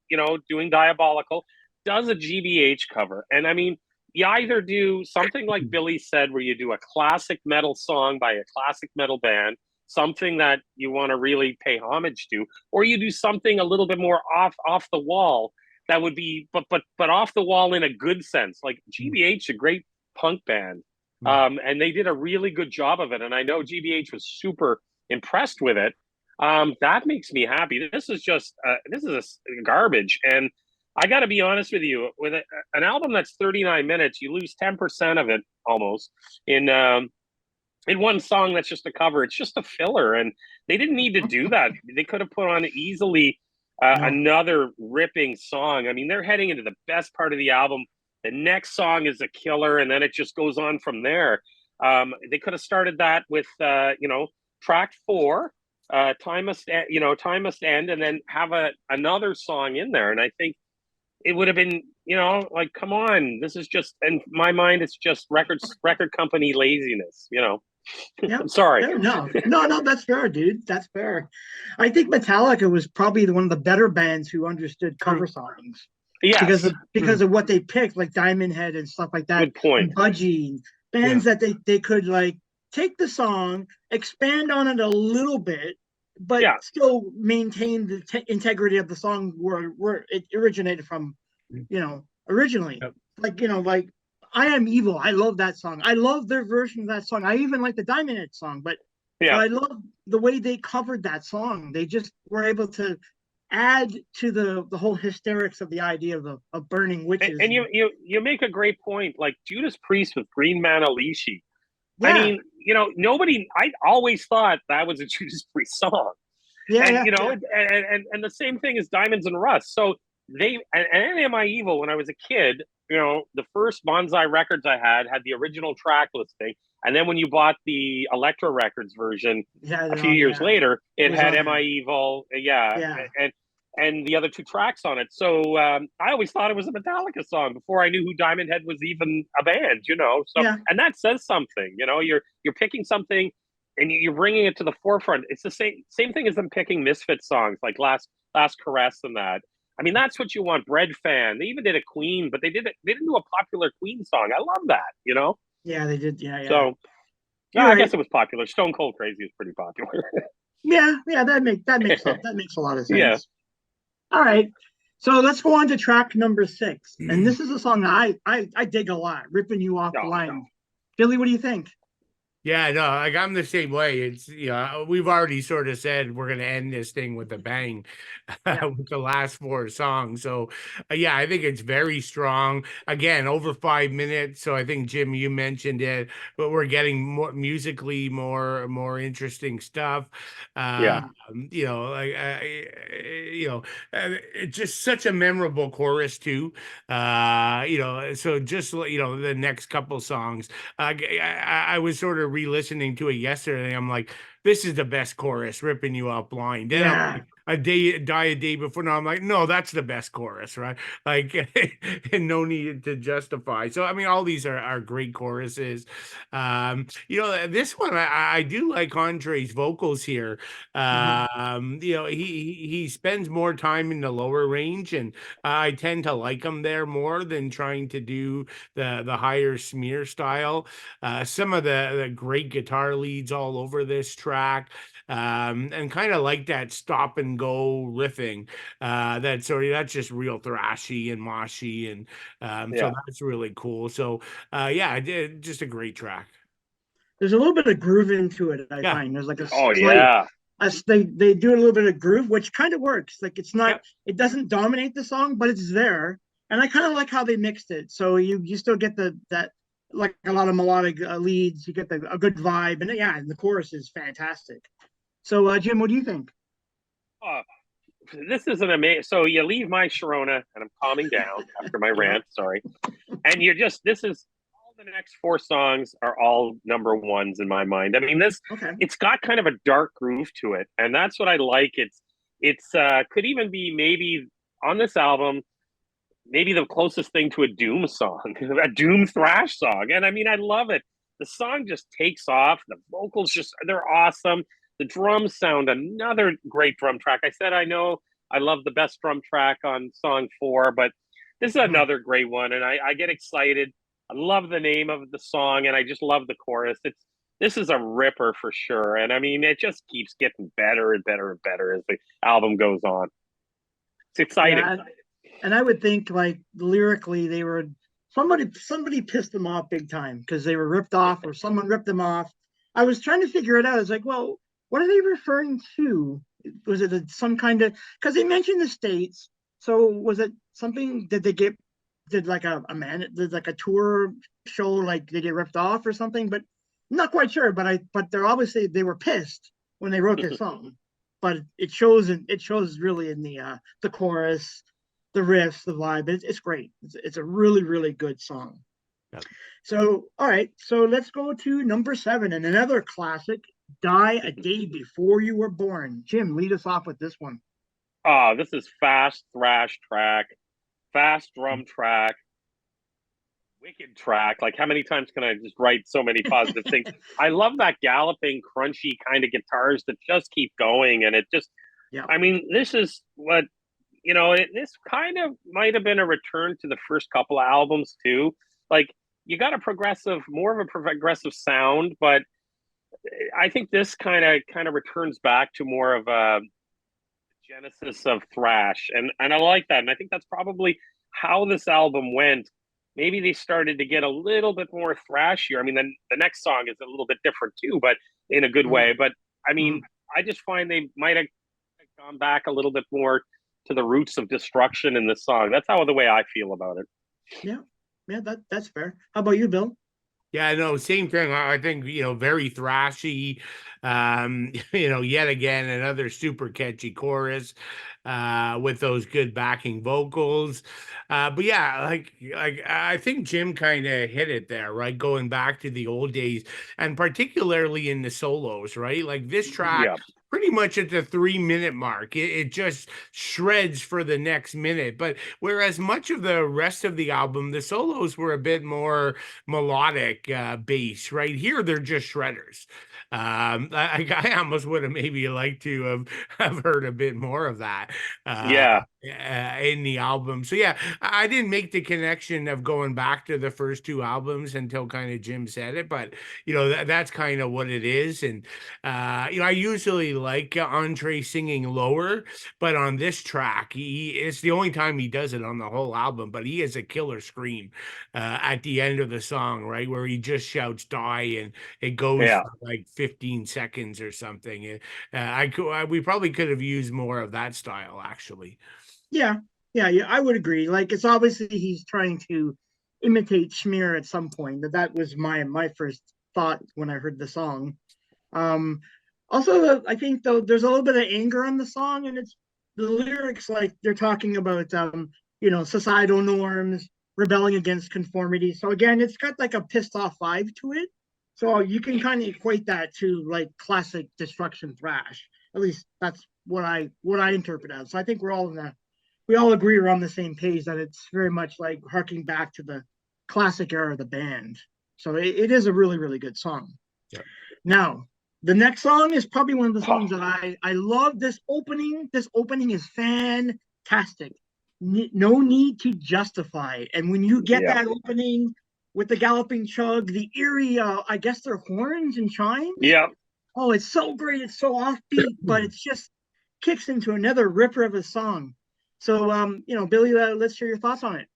doing Diabolical, does a GBH cover, and I mean. You either do something like Billy said, where you do a classic metal song by a classic metal band, something that you want to really pay homage to, or you do something a little bit more off the wall that would be but off the wall in a good sense. Like GBH, a great punk band, and they did a really good job of it, and I know GBH was super impressed with it. That makes me happy. This is a garbage, and I got to be honest with you. With an album that's 39 minutes, you lose 10% of it almost in one song that's just a cover. It's just a filler, and they didn't need to do that. They could have put on easily No. another ripping song. I mean, they're heading into the best part of the album. The next song is a killer, and then it just goes on from there. They could have started that with track 4, time must time must end, and then have another song in there. And I think it would have been like, come on, this is just, in my mind, it's just record company laziness. Yeah. I'm sorry. No, that's fair, dude. That's fair. I think Metallica was probably one of the better bands who understood cover songs Yes. because of what they picked, like Diamond Head and stuff like that. Good point. And Budgie, bands that they could like take the song, expand on it a little bit, but still maintain the integrity of the song where it originated from, originally. Yep. Like I Am Evil. I love that song. I love their version of that song. I even like the Diamond Head song, but I love the way they covered that song. They just were able to add to the whole hysterics of the idea of burning witches. And you make a great point. Like Judas Priest with Green Manalishi. Yeah. I mean, nobody. I always thought that was a Judas Priest song. Yeah. And the same thing as Diamonds and Rust. So and Am I Evil? When I was a kid, the first Bonsai records I had the original track listing, and then when you bought the Elektra Records version a few years later, it had Am I Evil? And the other 2 tracks on it. So I always thought it was a Metallica song before I knew who Diamond Head was even a band, So and that says something, You're picking something and you're bringing it to the forefront. It's the same thing as them picking Misfit songs like Last Caress and that. I mean, that's what you want. Bread Fan. They even did a Queen, but they didn't do a popular Queen song. I love that, Yeah, they did. Yeah. So I guess it was popular. Stone Cold Crazy is pretty popular. Yeah, that makes a lot of sense. Yeah. All right. So let's go on to track number 6. And this is a song I dig a lot, Ripping You Off the Line. Billy, what do you think? Yeah, no, like I'm the same way. It's we've already sort of said we're gonna end this thing with a bang with the last 4 songs. So I think it's very strong. Again, over 5 minutes. So I think Jim, you mentioned it, but we're getting more musically more interesting stuff. It's just such a memorable chorus too. So just the next couple songs, I was sort of re-listening to it yesterday. I'm like, this is the best chorus, Ripping You Out Blind. Then die a day before. No, I'm like, no, that's the best chorus, right? Like, and no need to justify. So, I mean, all these are great choruses. This one, I do like Andre's vocals here. Mhm. He spends more time in the lower range, and I tend to like him there more than trying to do the higher smear style. Some of the great guitar leads all over this track, and kind of like that stop and go riffing. That's just real thrashy and moshy, and so Yeah. that's really cool. So yeah, I did just a great track. There's a little bit of groove into it, I Yeah, find. There's like a Oh slight, yeah. they do a little bit of groove, which kind of works. Like it's not, yeah, it doesn't dominate the song, but it's there. And I kind of like how they mixed it. So you still get that like a lot of melodic leads. You get a good vibe, and yeah, the chorus is fantastic. So Jim, what do you think? Oh, this is an amazing. So you leave my Sharona, and I'm calming down after my Yeah. rant. Sorry, and you're just this is all the next four songs are all number ones in my mind. I mean, Okay. it's got kind of a dark groove to it, and that's what I like. It's could even be maybe on this album maybe the closest thing to a doom song, a doom thrash song. And I mean, I love it. The song just takes off. The vocals they're awesome. The drums sound another great drum track. I said, I know I love the best drum track on song 4, but this is Mhm. another great one. And I get excited. I love the name of the song, and I just love the chorus. This is a ripper for sure. And I mean, it just keeps getting better and better and better as the album goes on. It's exciting. Yeah, and I would think like lyrically they were somebody pissed them off big time because they were ripped off or someone ripped them off. I was trying to figure it out. I was like, well, what are they referring to? Was it some kind of because they mentioned the states? So was it something? Did they get did like a man did like a tour show like they get ripped off or something? But I'm not quite sure. But they're obviously they were pissed when they wrote this song. But it shows really in the chorus, the riffs, the vibe. It's great. It's a really really good song. yeah. So all right, so let's go to number 7 and another classic. Die a Day Before You Were Born. Jim, lead us off with this one. Oh, this is fast thrash track, fast drum track, wicked track. Like, how many times can I just write so many positive things? I love that galloping, crunchy kind of guitars that just keep going. And it just, Yeah. I mean, this is what, this kind of might have been a return to the first couple of albums too. Like, you got more of a progressive sound, but I think this kind of returns back to more of a genesis of thrash, and I like that, and I think that's probably how this album went. Maybe they started to get a little bit more thrashier. I mean, then the next song is a little bit different too, but in a good Mhm. way. But I mean, Mhm. I just find they might have gone back a little bit more to the roots of destruction in this song. That's how the way I feel about it. Yeah. Yeah, that's fair. How about you, Bill? Yeah, no, same thing. I think, very thrashy. Yet again, another super catchy chorus with those good backing vocals. But yeah, like I think Jim kind of hit it there, right? Going back to the old days, and particularly in the solos, right? Like this track Yeah, pretty much at the 3-minute mark. It just shreds for the next minute. But whereas much of the rest of the album, the solos were a bit more melodic bass. Right here, they're just shredders. I almost would have maybe liked to have heard a bit more of that yeah, in the album. So yeah, I didn't make the connection of going back to the first two albums until kind of Jim said it, but that's kind of what it is. And I usually like Andre singing lower, but on this track, it's the only time he does it on the whole album. But he has a killer scream at the end of the song, right, where he just shouts "die" and it goes yeah. for like 15 seconds or something. We probably could have used more of that style, actually. Yeah. Yeah, yeah, I would agree. Like it's obviously he's trying to imitate Schmear at some point. That was my first thought when I heard the song. Um, Also, I think though there's a little bit of anger on the song, and it's the lyrics like they're talking about societal norms, rebelling against conformity. So again, it's got like a pissed off vibe to it. So you can kind of equate that to like classic destruction thrash. At least what I interpret as. So I think we all agree we're on the same page that it's very much like harking back to the classic era of the band. So it is a really, really good song. Yeah. Now, the next song is probably one of the songs that I love. This opening is fantastic. No need to justify it. And when you get that opening with the galloping chug, the eerie, I guess they're horns and chimes. Yeah. Oh, it's so great. It's so offbeat, but it's just kicks into another ripper of a song. So, Billy, let's hear your thoughts on it.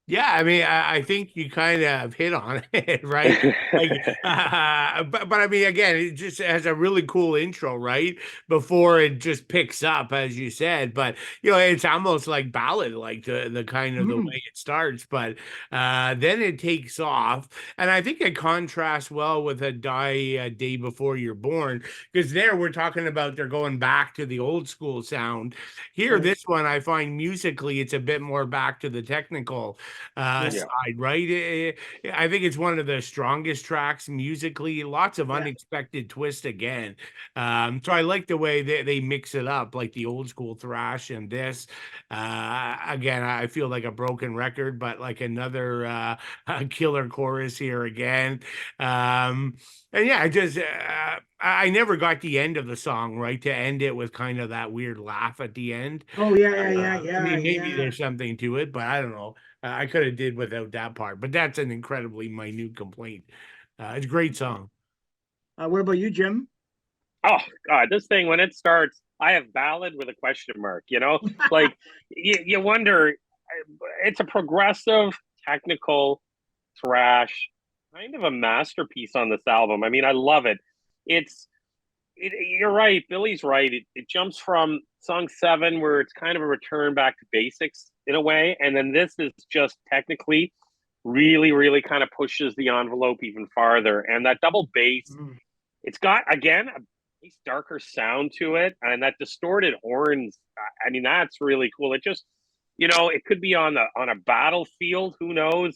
Yeah, I mean, I think you kind of hit on it, right? Like, but I mean, again, it just has a really cool intro, right? Before it just picks up, as you said. But it's almost like ballad, like the kind of the way it starts. But then it takes off, and I think it contrasts well with a Day Before You're Born, because there we're talking about they're going back to the old school sound. Here, this one I find musically it's a bit more back to the technical side, right? I think it's one of the strongest tracks musically. Lots of unexpected twist again. So I like the way they mix it up, like the old school thrash and this. Again, I feel like a broken record, but like another killer chorus here again. And yeah, I never got the end of the song, right? To end it with kind of that weird laugh at the end. Oh, yeah. I mean, maybe there's something to it, but I don't know. I could have did without that part, but that's an incredibly minute complaint. It's a great song. What about you, Jim? Oh God, this thing when it starts, I have ballad with a question mark. Like you wonder. It's a progressive, technical thrash, kind of a masterpiece on this album. I mean, I love it. You're right. Billy's right. It jumps from song 7, where it's kind of a return back to basics in a way. And then this is just technically really, really kind of pushes the envelope even farther. And that double bass, it's got, again, a nice darker sound to it. And that distorted horns, I mean, that's really cool. It just, it could be on a battlefield. Who knows?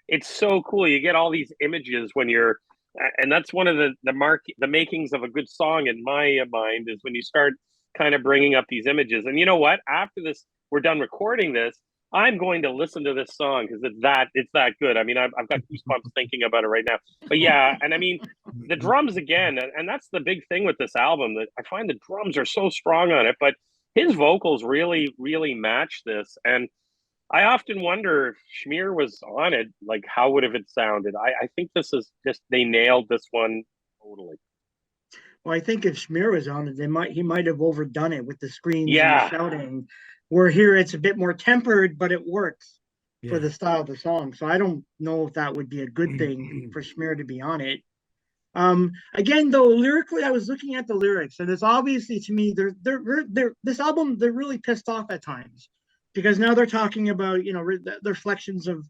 It's so cool. You get all these images when you're, and that's one of the makings of a good song in my mind, is when you start kind of bringing up these images. And you know what? After this, we're done recording this, I'm going to listen to this song because it's that good. I mean, I've got goosebumps thinking about it right now. But yeah, and I mean, the drums again, and that's the big thing with this album, that I find the drums are so strong on it, but his vocals really, really match this. And I often wonder if Schmier was on it, like how would have it sounded? I think this is just, they nailed this one totally. Well, I think if Schmier was on it, he might have overdone it with the screams and the Yeah. shouting. Where here it's a bit more tempered, but it works for the style of the song. So I don't know if that would be a good thing for Schmier to be on it. Again, though, lyrically, I was looking at the lyrics, and it's obviously, to me, this album, they're really pissed off at times, because now they're talking about, the reflections of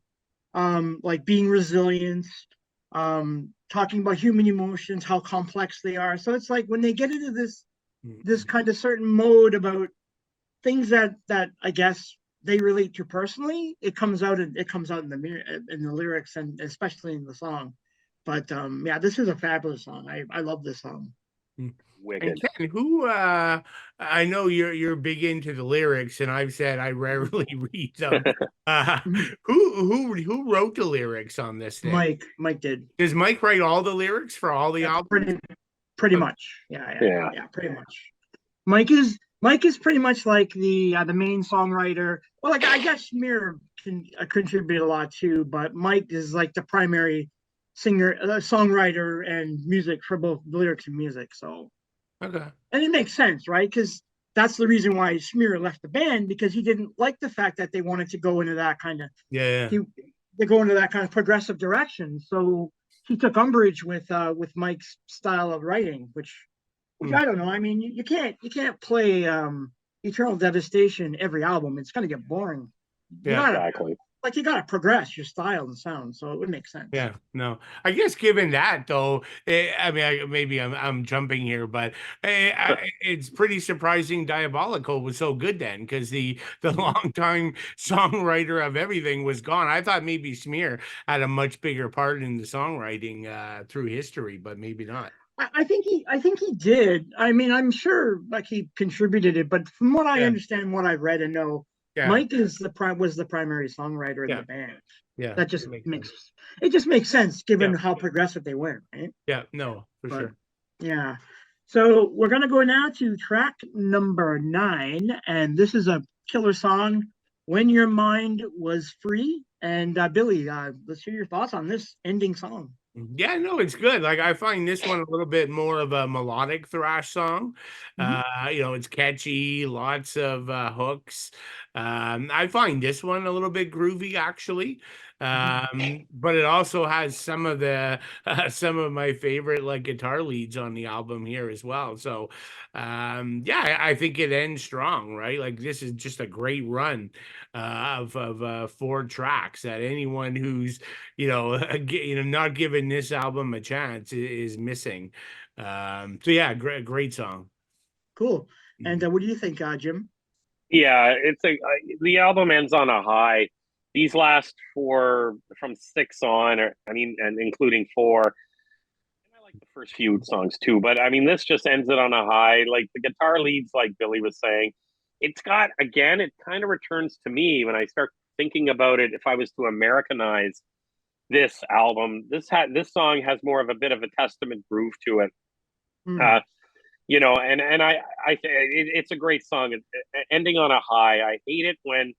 like being resilient, talking about human emotions, how complex they are. So it's like when they get into this kind of certain mode about things that I guess they relate to personally, it comes out in the lyrics, and especially in the song. But yeah, this is a fabulous song. I love this song. Wicked. And Ken, who I know you're big into the lyrics, and I've said I rarely read them. Who wrote the lyrics on this thing? Mike did. Does Mike write all the lyrics for all the albums? Pretty much. Yeah, pretty much. Mike is pretty much like the main songwriter. Well, like I guess Schmier can contribute a lot too, but Mike is like the primary singer, songwriter, and music for both lyrics and music. So, okay, and it makes sense, right? Because that's the reason why Schmier left the band, because he didn't like the fact that they wanted to go into that kind of they go into that kind of progressive direction. So he took umbrage with Mike's style of writing, which I don't know. I mean, you can't play Eternal Devastation every album. It's going to get boring. Exactly. Like you got to progress your style and sound, so it would make sense. Yeah, no. I guess given that though, I mean, maybe I'm jumping here, but it's pretty surprising Diabolical was so good then, because the longtime songwriter of everything was gone. I thought maybe Smear had a much bigger part in the songwriting through history, but maybe not. I think he did. I mean, I'm sure like he contributed it, but from what I Yeah, understand, what I've read and know, yeah, Mike is was the primary songwriter in yeah, the band. yeah. That just That makes makes sense. it just makes sense given Yeah, how progressive they were, right? yeah. No, for But sure. yeah. So we're gonna go now to track number 9, and this is a killer song, "When Your Mind Was Free." And Billy, let's hear your thoughts on this ending song. Yeah, no, it's good. Like I find this one a little bit more of a melodic thrash song. Mhm. It's catchy, lots of hooks. I find this one a little bit groovy actually. Mhm. But it also has some of the some of my favorite like guitar leads on the album here as well. So yeah, I think it ends strong, right? Like this is just a great run of 4 tracks that anyone who's not giving this album a chance is missing. So yeah, great song. Cool. And Mhm. what do you think, Jim? Yeah, the album ends on a high. These last four from six on, or I mean, and including four. And I like the first few songs too, but I mean, this just ends it on a high. Like the guitar leads, like Billy was saying, it's got again. It kind of returns to me when I start thinking about it. If I was to Americanize this album, this song has more of a bit of a testament groove to it. Hmm. Uh, it's a great song. Ending on a high. I hate it when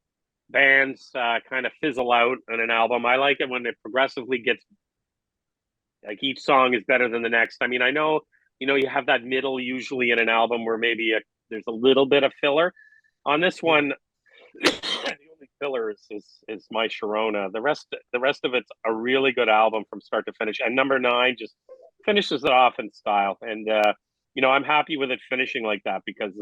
bands kind of fizzle out on an album. I like it when it progressively gets like each song is better than the next. I mean, I know you have that middle usually in an album where there's a little bit of filler. On this Yeah. one, the only filler is My Sharona. The rest of it's a really good album from start to finish. And number 9 just finishes it off in style. And I'm happy with it finishing like that because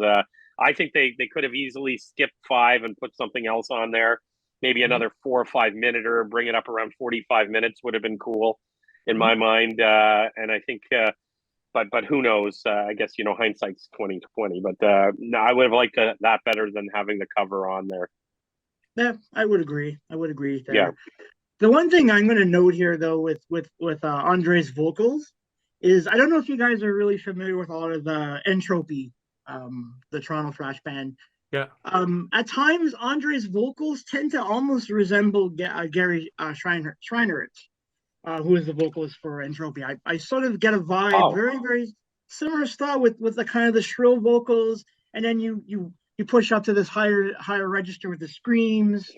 I think they could have easily skipped 5 and put something else on there. Maybe Mhm. another 4 or 5 minute, or bring it up around 45 minutes would have been cool in Mhm. my mind. And I think but who knows? I guess hindsight's 2020. But no, I would have liked that better than having the cover on there. Yeah, I would agree. I would agree Yeah. there. The one thing I'm going to note here, though, with Andre's vocals, is I don't know if you guys are really familiar with a lot of the Entropy, the Toronto thrash band. Yeah. At times, Andre's vocals tend to almost resemble Gary Schreinerich, who is the vocalist for Entropy. I sort of get a vibe, Oh, very very similar style with the kind of the shrill vocals, and then you push up to this higher register with the screams.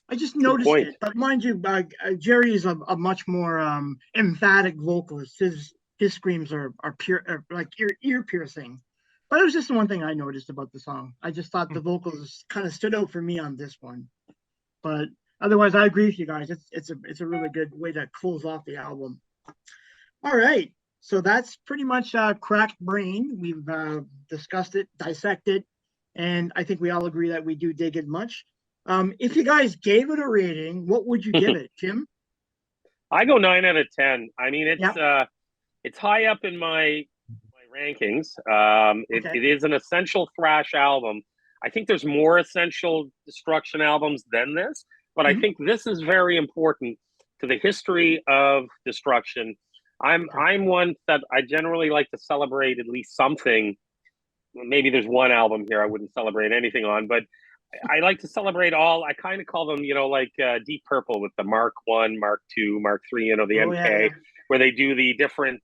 I just good noticed point. it, but mind you, Jerry is a much more emphatic vocalist. His screams are pure, like ear piercing. But it was just the one thing I noticed about the song. I just thought the vocals kind of stood out for me on this one. But otherwise, I agree with you guys. It's a really good way to close off the album. All right, so that's pretty much Cracked Brain. We've discussed it, dissected, and I think we all agree that we do dig it much. If you guys gave it a rating, what would you give it, Jim? I go 9 out of 10. I mean, Yeah. it's high up in my rankings. Okay. It is an essential thrash album. I think there's more essential destruction albums than this, but I Mhm. think this is very important to the history of destruction. Okay. I'm one that I generally like to celebrate at least something. Maybe there's one album here I wouldn't celebrate anything on, but I like to celebrate all. I kind of call them, like Deep Purple with the Mark One, Mark Two, Mark Three, the Oh yeah, MK, yeah. where they do the different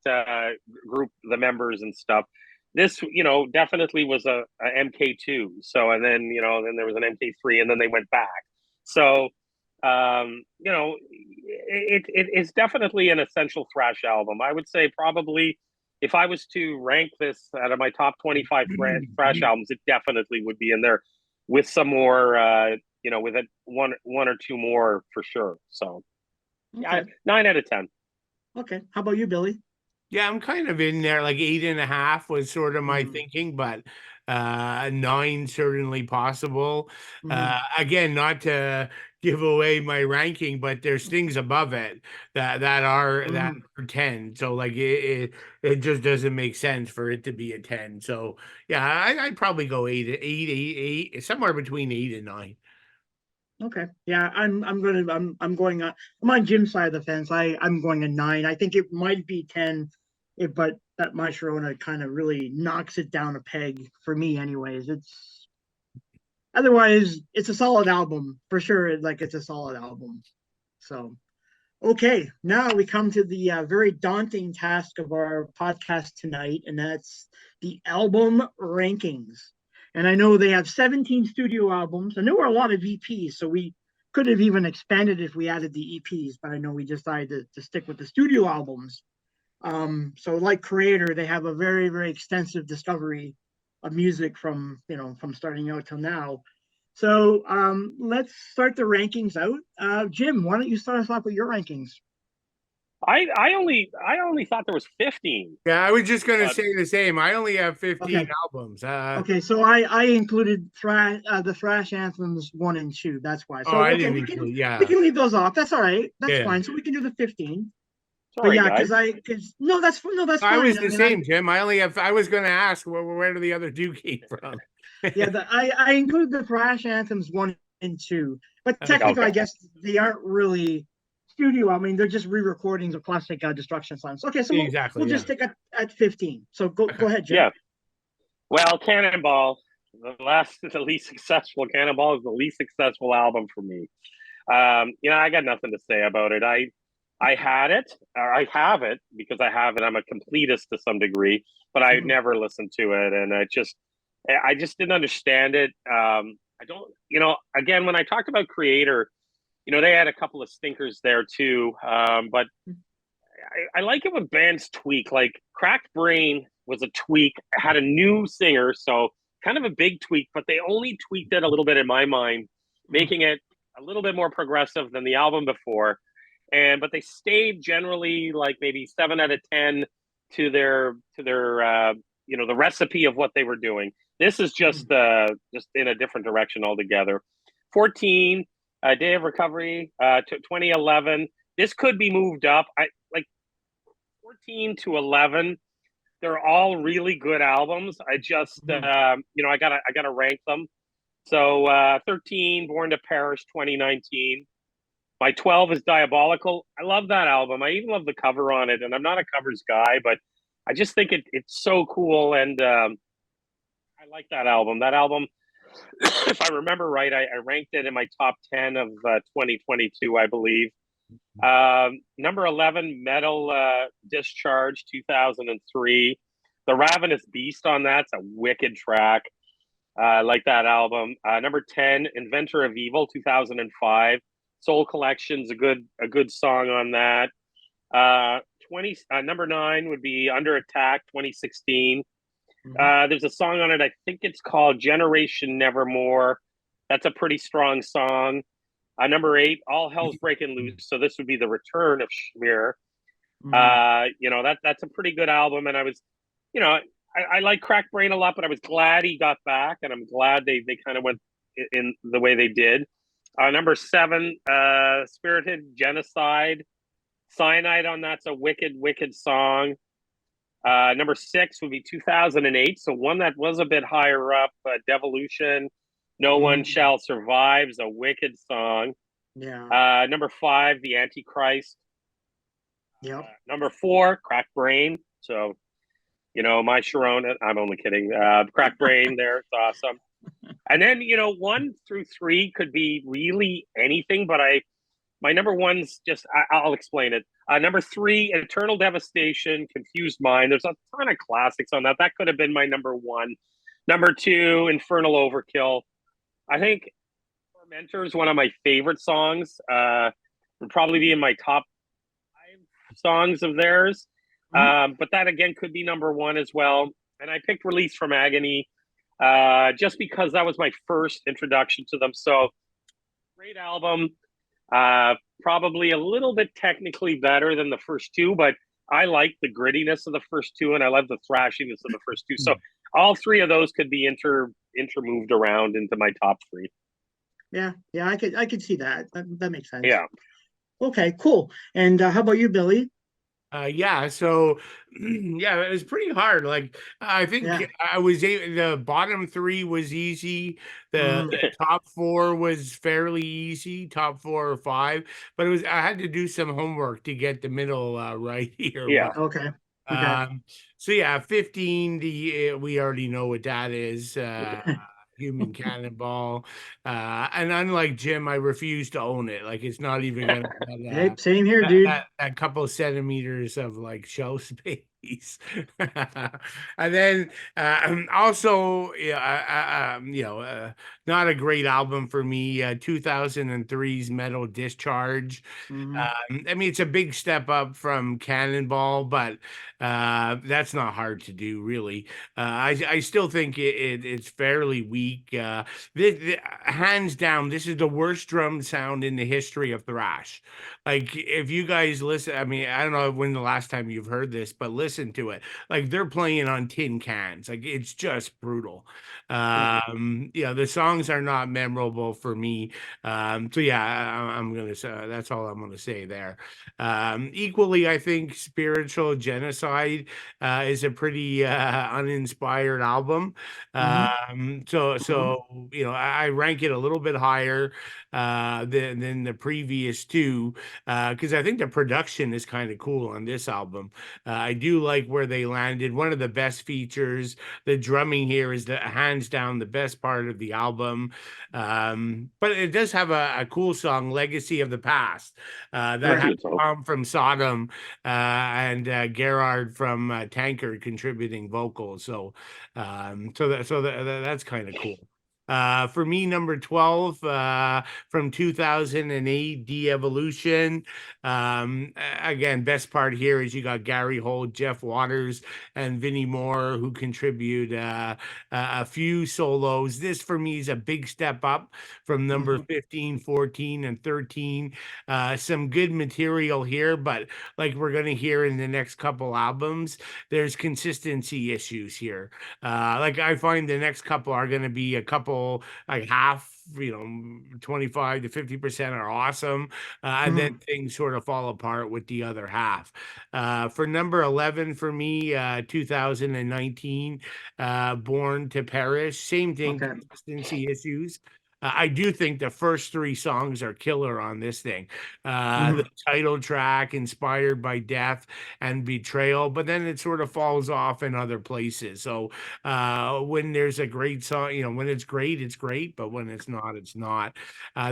group, the members and stuff. This, definitely was a MK2. So, and then there was an MK3, and then they went back. So, it's definitely an essential thrash album. I would say probably if I was to rank this out of my top 25 thrash albums, it definitely would be in there with some more, with it one or two more for sure. So yeah, Okay. 9 out of 10. Okay. How about you, Billy? Yeah, I'm kind of in there. Like 8.5 was sort of my Mm-hmm. thinking, but 9 certainly possible. Mm-hmm. Again, not to give away my ranking, but there's things above it that Mm-hmm. are 10. So like it just doesn't make sense for it to be a 10. So yeah, I'd probably go 8, somewhere between 8 and 9. Okay. Yeah, I'm going I'm on Jim's side of the fence. I'm going a 9. I think it might be 10, but My Sharona kind of really knocks it down a peg for me, anyways. Otherwise, it's a solid album for sure. Like, it's a solid album. So, okay, now we come to the very daunting task of our podcast tonight, and that's the album rankings. And I know they have 17 studio albums, and there were a lot of EPs, so we could have even expanded if we added the EPs, but I know we decided to stick with the studio albums. So like Creator, they have a very, very extensive discovery of music from starting out till now. So let's start the rankings out. Jim, why don't you start us off with your rankings? I only thought there was 15. Yeah, I was just going to say the same. I only have 15 albums. Okay, so I included the Thrash Anthems 1 and 2. That's why. So I okay, didn't we include, can leave those off. That's all right. That's fine. So we can do the 15. Sorry, but yeah, guys. that's fine. I was the same, Jim. I was going to ask where do the other two came from? Yeah, I include the Thrash Anthems 1 and 2, but technically, I guess they aren't really studio. I mean, they're just re-recordings of classic Destruction songs. Okay, so we'll just stick at 15. So go ahead, Jim. Yeah. Well, Cannonball, the least successful. Cannonball is the least successful album for me. I got nothing to say about it. I had it, or I have it because I have it. I'm a completist to some degree, but I never listened to it, and I just didn't understand it. I don't, again, when I talked about Creator, they had a couple of stinkers there too. But I like it when bands tweak. Like Cracked Brain was a tweak, had a new singer, so kind of a big tweak, but they only tweaked it a little bit in my mind, making it a little bit more progressive than the album before. But they stayed generally like maybe 7 out of 10 to their the recipe of what they were doing. This is just in a different direction altogether. 14, Day of Recovery, to 2011. This could be moved up. I like 14 to 11. They're all really good albums. I just I gotta rank them. So 13, Born to Perish, 2019. My 12 is Diabolical. I love that album. I even love the cover on it, and I'm not a covers guy, but I just think it's so cool, and I like that album. That album, if I remember right, I ranked it in my top 10 of 2022, I believe. Number 11, Metal Discharge, 2003. The Ravenous Beast on that's a wicked track. I like that album. Number 10, Inventor of Evil, 2005. Soul Collection's a good song on that. Number 9 would be Under Attack, 2016. There's a song on it, I think it's called Generation Nevermore. That's a pretty strong song. Number 8, All Hell's Breaking Loose. So this would be the return of Schmier. That's a pretty good album, and I was, I like Cracked Brain a lot, but I was glad he got back, and I'm glad they kind of went in the way they did. Number 7, Spirited Genocide. Cyanide on that's a wicked song. Number 6 would be 2008, so one that was a bit higher up. Devolution, No One Shall Survive is a wicked song. Yeah. Number 5, The Antichrist. Yep. Number 4, Cracked Brain. So, My Sharona. I'm only kidding. Cracked Brain there. It's awesome. And then, 1 through 3 could be really anything, but my number 1's just, I'll explain it. Number 3, Eternal Devastation, Confused Mind. There's a ton of classics on that. That could have been my number 1. Number 2, Infernal Overkill. I think Tormentor is one of my favorite songs. Would probably be in my top 5 songs of theirs. But that, again, could be number 1 as well. And I picked Release from Agony just because that was my first introduction to them. So, great album. Probably a little bit technically better than the first 2, but I like the grittiness of the first 2, and I love the thrashiness of the first 2. So all 3 of those could be intermoved around into my top 3. Yeah, I could see that. That makes sense. Yeah. Okay, cool. And how about you, Billy? So it was pretty hard. Like I think the bottom 3 was easy. The top 4 was fairly easy, top 4 or 5, but I had to do some homework to get the middle right here. Yeah. Okay. Okay. So yeah, 15, we already know what that is. Human Cannonball. And unlike Jim, I refuse to own it. Like it's not even gonna get Hey, same here, dude. that couple centimeters of like shelf space. And then also, yeah, not a great album for me. 2003's Metal Discharge. Mhm. I mean, it's a big step up from Cannonball, but that's not hard to do, really. I still think it's fairly weak. Hands down, this is the worst drum sound in the history of thrash. Like, if you guys listen, I mean, I don't know when the last time you've heard this, but listen to it. Like, they're playing on tin cans. Like, it's just brutal. Yeah. The songs are not memorable for me. So yeah, I'm gonna say that's all I'm gonna say there. Equally, I think Spiritual Genocide is a pretty uninspired album. Mhm. I rank it a little bit higher than the previous two because I think the production is kind of cool on this album. I do like where they landed. One of the best features, the drumming here is the hands down the best part of the album. But it does have a cool song, Legacy of the Past, that Right. has Good song. Tom from Sodom and Gerard from Tankard contributing vocals. That's kind of cool. For me, number 12 from 2008, De-Evolution. Again, best part here is you got Gary Holt, Jeff Waters, and Vinnie Moore who contribute a few solos. This for me is a big step up from number Mhm. 15, 14, and 13. Some good material here, but like we're going to hear in the next couple albums, there's consistency issues here. Like I find the next couple are going to be a couple like half, 25 to 50% are awesome. And then Mhm. things sort of fall apart with the other half. For number 11 for me, 2019, Born to Perish, same thing, Okay. consistency issues. I do think the first three songs are killer on this thing. The Mhm. title track, Inspired by Death and Betrayal, but then it sort of falls off in other places. So when there's a great song, when it's great, it's great, but when it's not, it's not.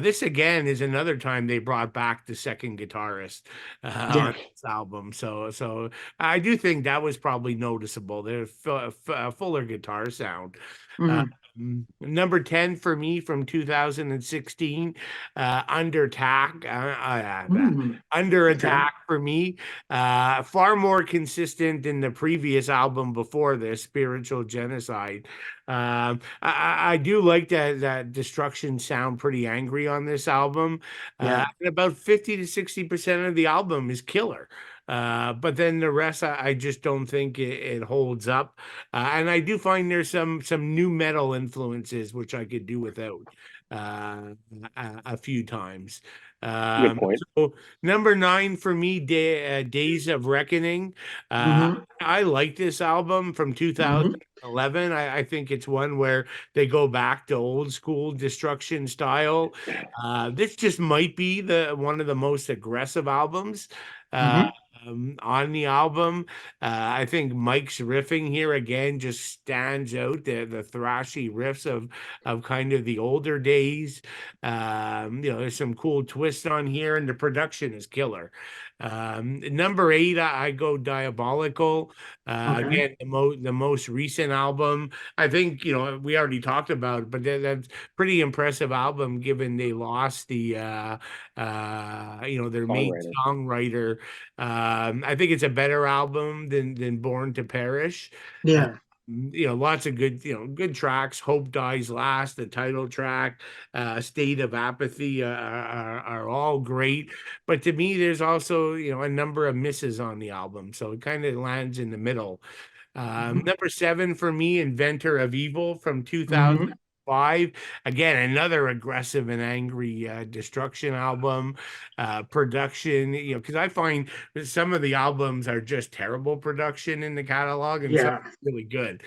This again is another time they brought back the second guitarist Yeah. on this album. So I do think that was probably noticeable. There's a fuller guitar sound. Uh, Mhm. Number 10 for me from 2016, Under Attack. Mhm. Under Okay. Attack for me, far more consistent than the previous album before this, Spiritual Genocide. I do like that Destruction sound pretty angry on this album. Yeah. And about 50 to 60% of the album is killer. But then the rest, I just don't think it holds up. And I do find there's some new metal influences which I could do without uh, a few times. Good point. So number 9 for me, Days of Reckoning. Mhm. I like this album from Mhm. 2011. I think it's one where they go back to old school Destruction style. This just might be the one of the most aggressive albums. Uh, Mhm. on the album. I think Mike's riffing here again just stands out. The thrashy riffs of kind of the older days. There's some cool twists on here, and the production is killer. Number 8, I go Diabolical. Okay. Again, the most recent album. I think we already talked about it, but that's pretty impressive album given they lost their main Songwriter. songwriter. I think it's a better album than Born to Perish. Uh, Yeah. Lots of good tracks. Hope Dies Last, the title track, State of Apathy are all great. But to me, there's also a number of misses on the album, so it kind of lands in the middle. Mhm. Number 7 for me, Inventor of Evil from Mhm. 2005. Again, another aggressive and angry destruction album. Production, because I find that some of the albums are just terrible production in the catalog, and some Yeah. really good.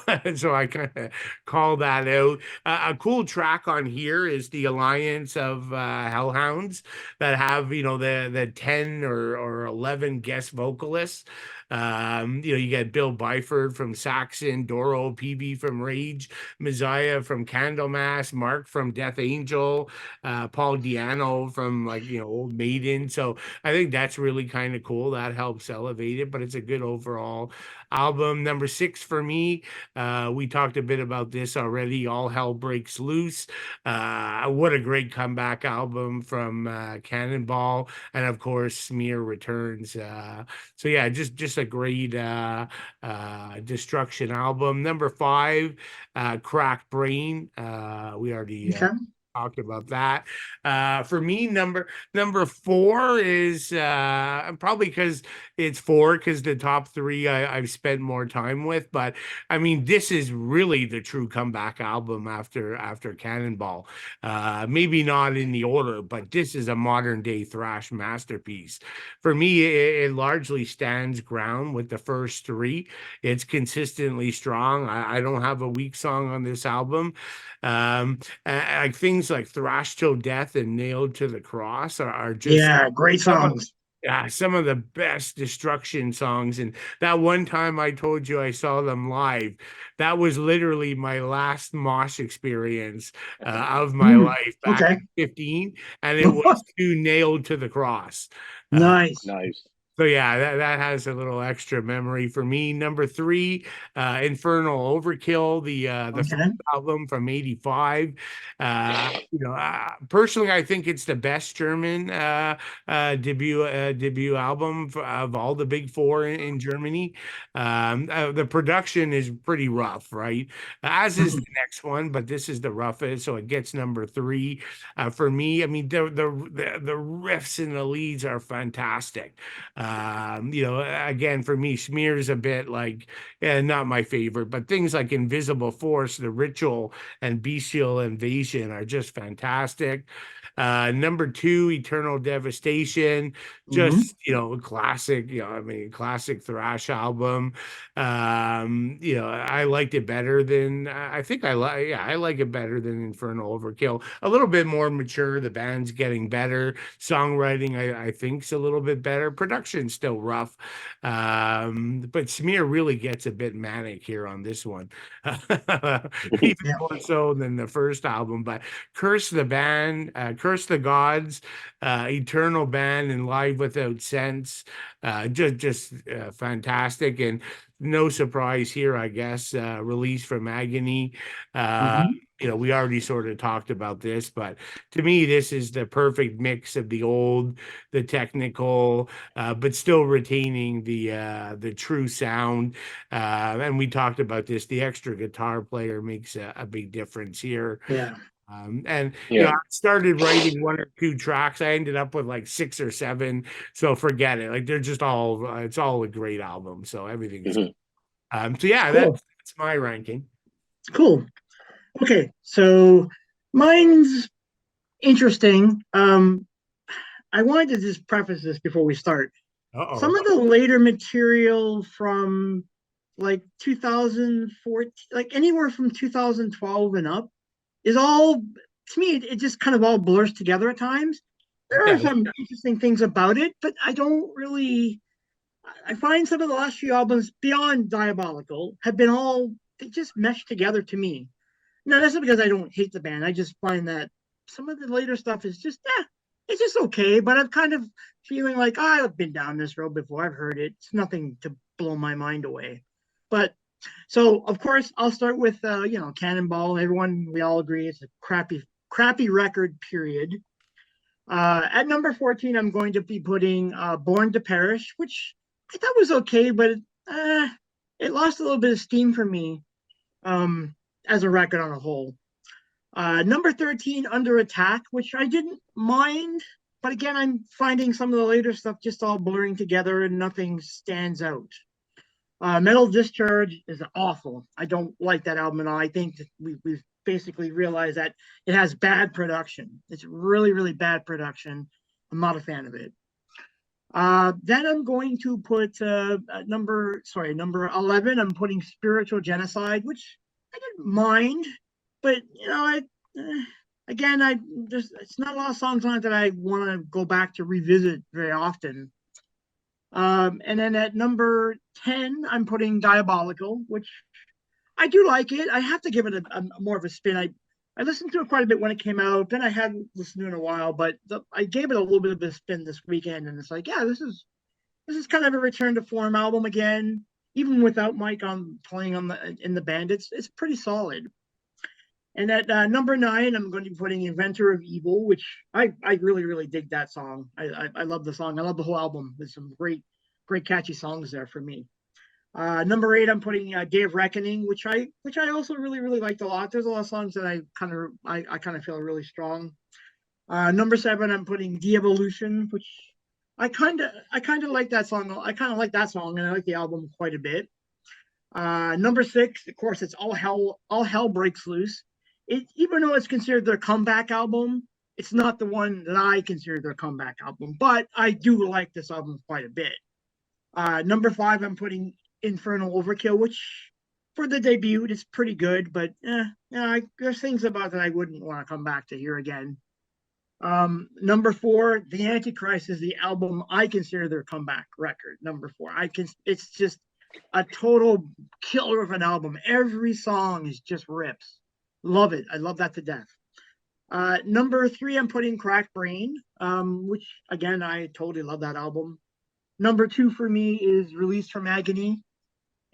And so I kind of call that out. A cool track on here is the Alliance of Hellhounds that have the 10 or 11 guest vocalists. You get Bill Byford from Saxon, Doro Peavy from Rage, Messiah from Candlemass, Mark from Death Angel, Paul Diano from Old Maiden. So I think that's really kind of cool. That helps elevate it, but it's a good overall album. Number 6 for me, we talked a bit about this already. All Hell Breaks Loose. What a great comeback album from Cannonball, and of course Smear returns. So yeah, just a great Destruction album. Number 5, Crack Brain. We already Okay. talked about that. For me, number 4 is probably because it's 4 because the top 3 I've spent more time with. But I mean, this is really the true comeback album after Cannonball. Maybe not in the order, but this is a modern day thrash masterpiece. For me, it largely stands ground with the first 3. It's consistently strong. I don't have a weak song on this album. Like things like Thrash Till Death and Nailed to the Cross are just Great songs. some of the best Destruction songs. And that one time I told you I saw them live, that was literally my last mosh experience of my life back Okay. in 15, and it was to Nailed to the Cross. Nice. So yeah, that has a little extra memory for me. Number 3, Infernal Overkill, the first album from '85. Personally, I think it's the best German debut album of all the big 4 in Germany. The production is pretty rough, right? As is the next one, but this is the roughest, so it gets number 3 for me. I mean, the riffs and the leads are fantastic. Again, for me, Smear's a bit like not my favorite, but things like Invisible Force, The Ritual, and Bestial Invasion are just fantastic. Number 2, Eternal Devastation, just classic. Classic thrash album. I liked it better than I think I like it better than Infernal Overkill. A little bit more mature. The band's getting better. Songwriting, I think's a little bit better. Production's still rough, but Smear really gets a bit manic here on this one, even more so than the first album. But Curse the Band, Curse the Gods, Eternal Band, and Live Without Sense, just fantastic. And no surprise here, I guess, Release from Agony. We already sort of talked about this, but to me, this is the perfect mix of the old, the technical, but still retaining the true sound. And we talked about this. The extra guitar player makes a big difference here. Yeah. I started writing 1 or 2 tracks. I ended up with like 6 or 7. So forget it. Like they're just it's all a great album. So everything's so yeah, cool. That's my ranking. Cool. Okay, so mine's interesting. I wanted to just preface this before we start. Some of the later material from like 2014, like anywhere from 2012 and up, is all, to me, it just kind of all blurs together at times. There are some interesting things about it, but I find some of the last few albums beyond Diabolical have been they just mesh together to me. No, that's not because I don't hate the band. I just find that some of the later stuff is just, it's just okay. But I'm kind of feeling like, I've been down this road before. I've heard it. It's nothing to blow my mind away. But so, of course, I'll start with, Cannonball. We all agree it's a crappy record, period. At number 14, I'm going to be putting Born to Perish, which I thought was okay, but it lost a little bit of steam for me. As a record on a whole. Number 13, Under Attack, which I didn't mind, but again, I'm finding some of the later stuff just all blurring together and nothing stands out. Metal Discharge is awful. I don't like that album at all. I think that we've basically realized that it has bad production. It's really, really bad production. I'm not a fan of it. Then I'm going to put number 11, I'm putting Spiritual Genocide, which I didn't mind, but it's not a lot of songs on it that I want to go back to revisit very often. And then at number 10, I'm putting Diabolical, which I do like it. I have to give it a more of a spin. I listened to it quite a bit when it came out. Then I hadn't listened to it in a while, but I gave it a little bit of a spin this weekend, and it's like, yeah, this is kind of a return to form album again. Even without Mike on playing on in the band, it's pretty solid. And at number 9, I'm going to be putting Inventor of Evil, which I really, really dig that song. I love the song. I love the whole album. There's some great, great catchy songs there for me. Number 8, I'm putting Day of Reckoning, which I also really, really liked a lot. There's a lot of songs that I kind of feel really strong. Number 7, I'm putting De-Evolution, which I kind of like that song. I kind of like that song, and I like the album quite a bit. Number 6, of course, it's All Hell Breaks Loose. Even though it's considered their comeback album, it's not the one that I consider their comeback album, but I do like this album quite a bit. Number 5, I'm putting Infernal Overkill, which for the debut, it's pretty good, but there's things about that I wouldn't want to come back to hear again. Number 4, The Antichrist is the album I consider their comeback record. Number 4, it's just a total killer of an album. Every song is just rips. Love it. I love that to death. Number 3, I'm putting Crack Brain, which again, I totally love that album. Number 2 for me is Released from Agony.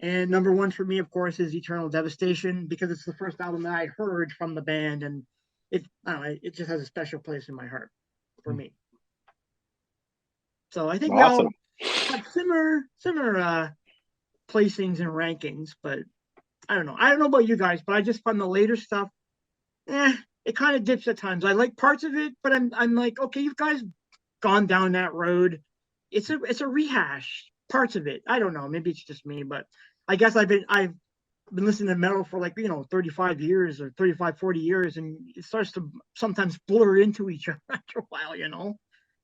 And number 1 for me, of course, is Eternal Devastation, because it's the first album that I heard from the band, and it just has a special place in my heart for me. So I think Awesome. we all have similar placings and rankings, but I don't know. I don't know about you guys, but I just find the later stuff, it kind of dips at times. I like parts of it, but I'm like, okay, you guys gone down that road. It's a rehash, parts of it. I don't know. Maybe it's just me, but I guess I've been listening to metal for 35 years or 35, 40 years, and it starts to sometimes blur into each other after a while, You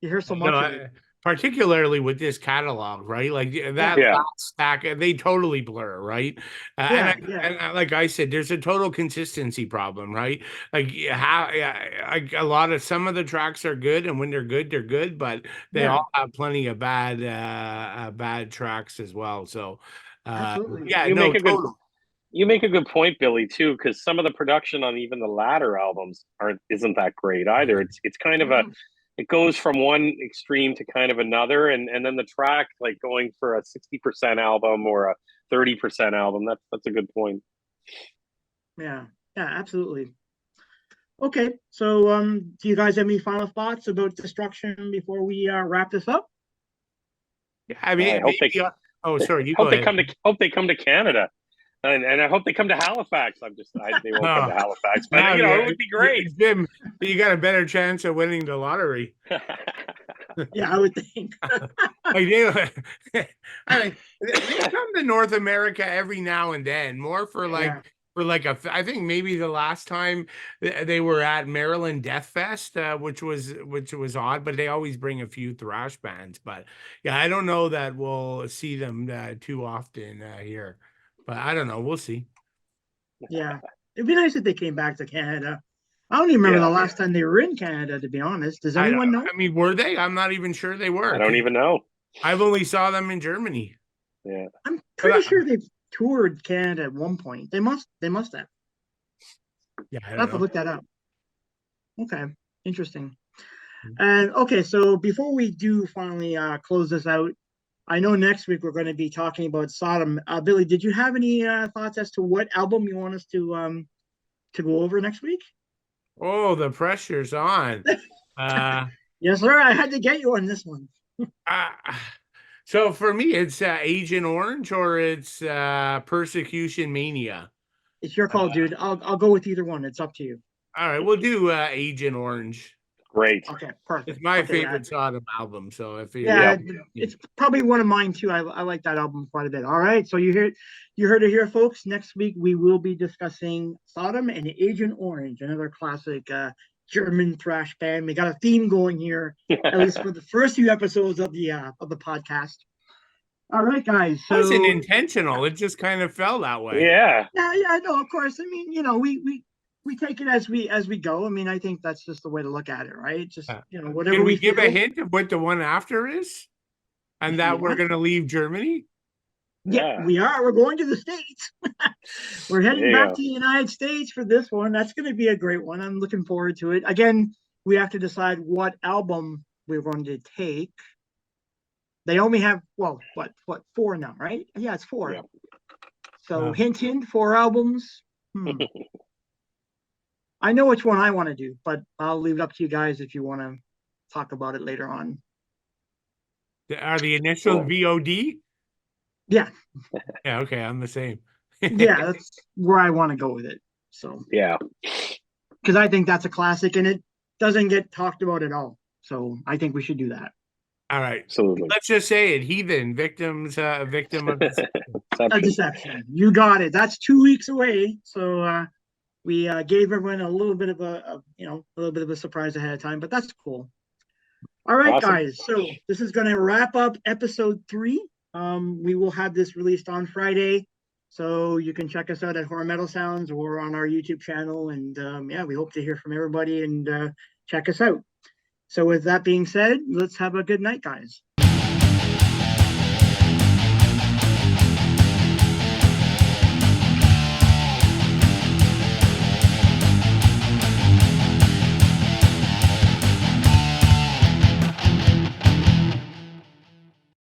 hear so much of it. Particularly with this catalog, right? Like that last stack, they totally blur, right? And like I said, there's a total consistency problem, right? Like some of the tracks are good, and when they're good, but they all have plenty of bad tracks as well. So, absolutely, You make a good point, Billy, too, because some of the production on even the latter albums isn't that great either. It's kind of it goes from one extreme to kind of another, and then the track like going for a 60% album or a 30% album. That's a good point. Yeah, absolutely. Okay, so do you guys have any final thoughts about Destruction before we wrap this up? Yeah, I mean, sorry, you hope go they ahead. hope they come to Canada. And I hope they come to Halifax. They won't come to Halifax, but it would be great. Jim, you got a better chance of winning the lottery. Yeah, I would think. I mean, they come to North America every now and then, more for I think maybe the last time they were at Maryland Death Fest, which was odd, but they always bring a few thrash bands. But yeah, I don't know that we'll see them too often here. But I don't know. We'll see. Yeah. It'd be nice if they came back to Canada. I don't even remember the last time they were in Canada, to be honest. Does anyone know? I mean, were they? I'm not even sure they were. I don't even know. I've only saw them in Germany. Yeah. I'm pretty sure they've toured Canada at one point. They must have. Yeah. I'll have to look that up. Okay. Interesting. And okay, so before we do finally close this out, I know next week we're going to be talking about Sodom. Billy, did you have any thoughts as to what album you want us to go over next week? Oh, the pressure's on. Yes, sir. I had to get you on this one. So for me, it's Agent Orange or it's Persecution Mania. It's your call, dude. I'll go with either one. It's up to you. All right, we'll do Agent Orange. Great. Okay, perfect. It's my favorite Sodom album. So it's probably one of mine too. I like that album quite a bit. All right, so you heard it here, folks. Next week we will be discussing Sodom and Agent Orange, another classic German thrash band. We got a theme going here, at least for the first few episodes of the podcast. All right, guys. So, it wasn't intentional. It just kind of fell that way. Yeah. Yeah. No, of course. I mean, we take it as we go. I mean, I think that's just the way to look at it, right? Just whatever. Can we give a hint of what the one after is? And if that you we're want. going to leave Germany? Yeah, Yeah. we are. We're going to the States. We're heading There you back go. to the United States for this one. That's going to be a great one. I'm looking forward to it. Again, we have to decide what album we're going to take. They only have, well, what, 4 now, right? Yeah, it's 4. Yeah. So hint, 4 albums. I know which one I want to do, but I'll leave it up to you guys if you want to talk about it later on. Are the initials Cool. VOD? Yeah, Yeah, okay, I'm the same. yeah, that's where I want to go with it. So, Yeah. because I think that's a classic and it doesn't get talked about at all. So I think we should do that. All right. Absolutely. Let's just say it. Heathen, victim of A deception. You got it. That's 2 weeks away. So we gave everyone a little bit of a little bit of a surprise ahead of time, but that's cool. All right, Awesome. guys. So this is going to wrap up episode 3. We will have this released on Friday. So you can check us out at Horror Metal Sounds or on our YouTube channel. And yeah, we hope to hear from everybody and check us out. So with that being said, let's have a good night, guys.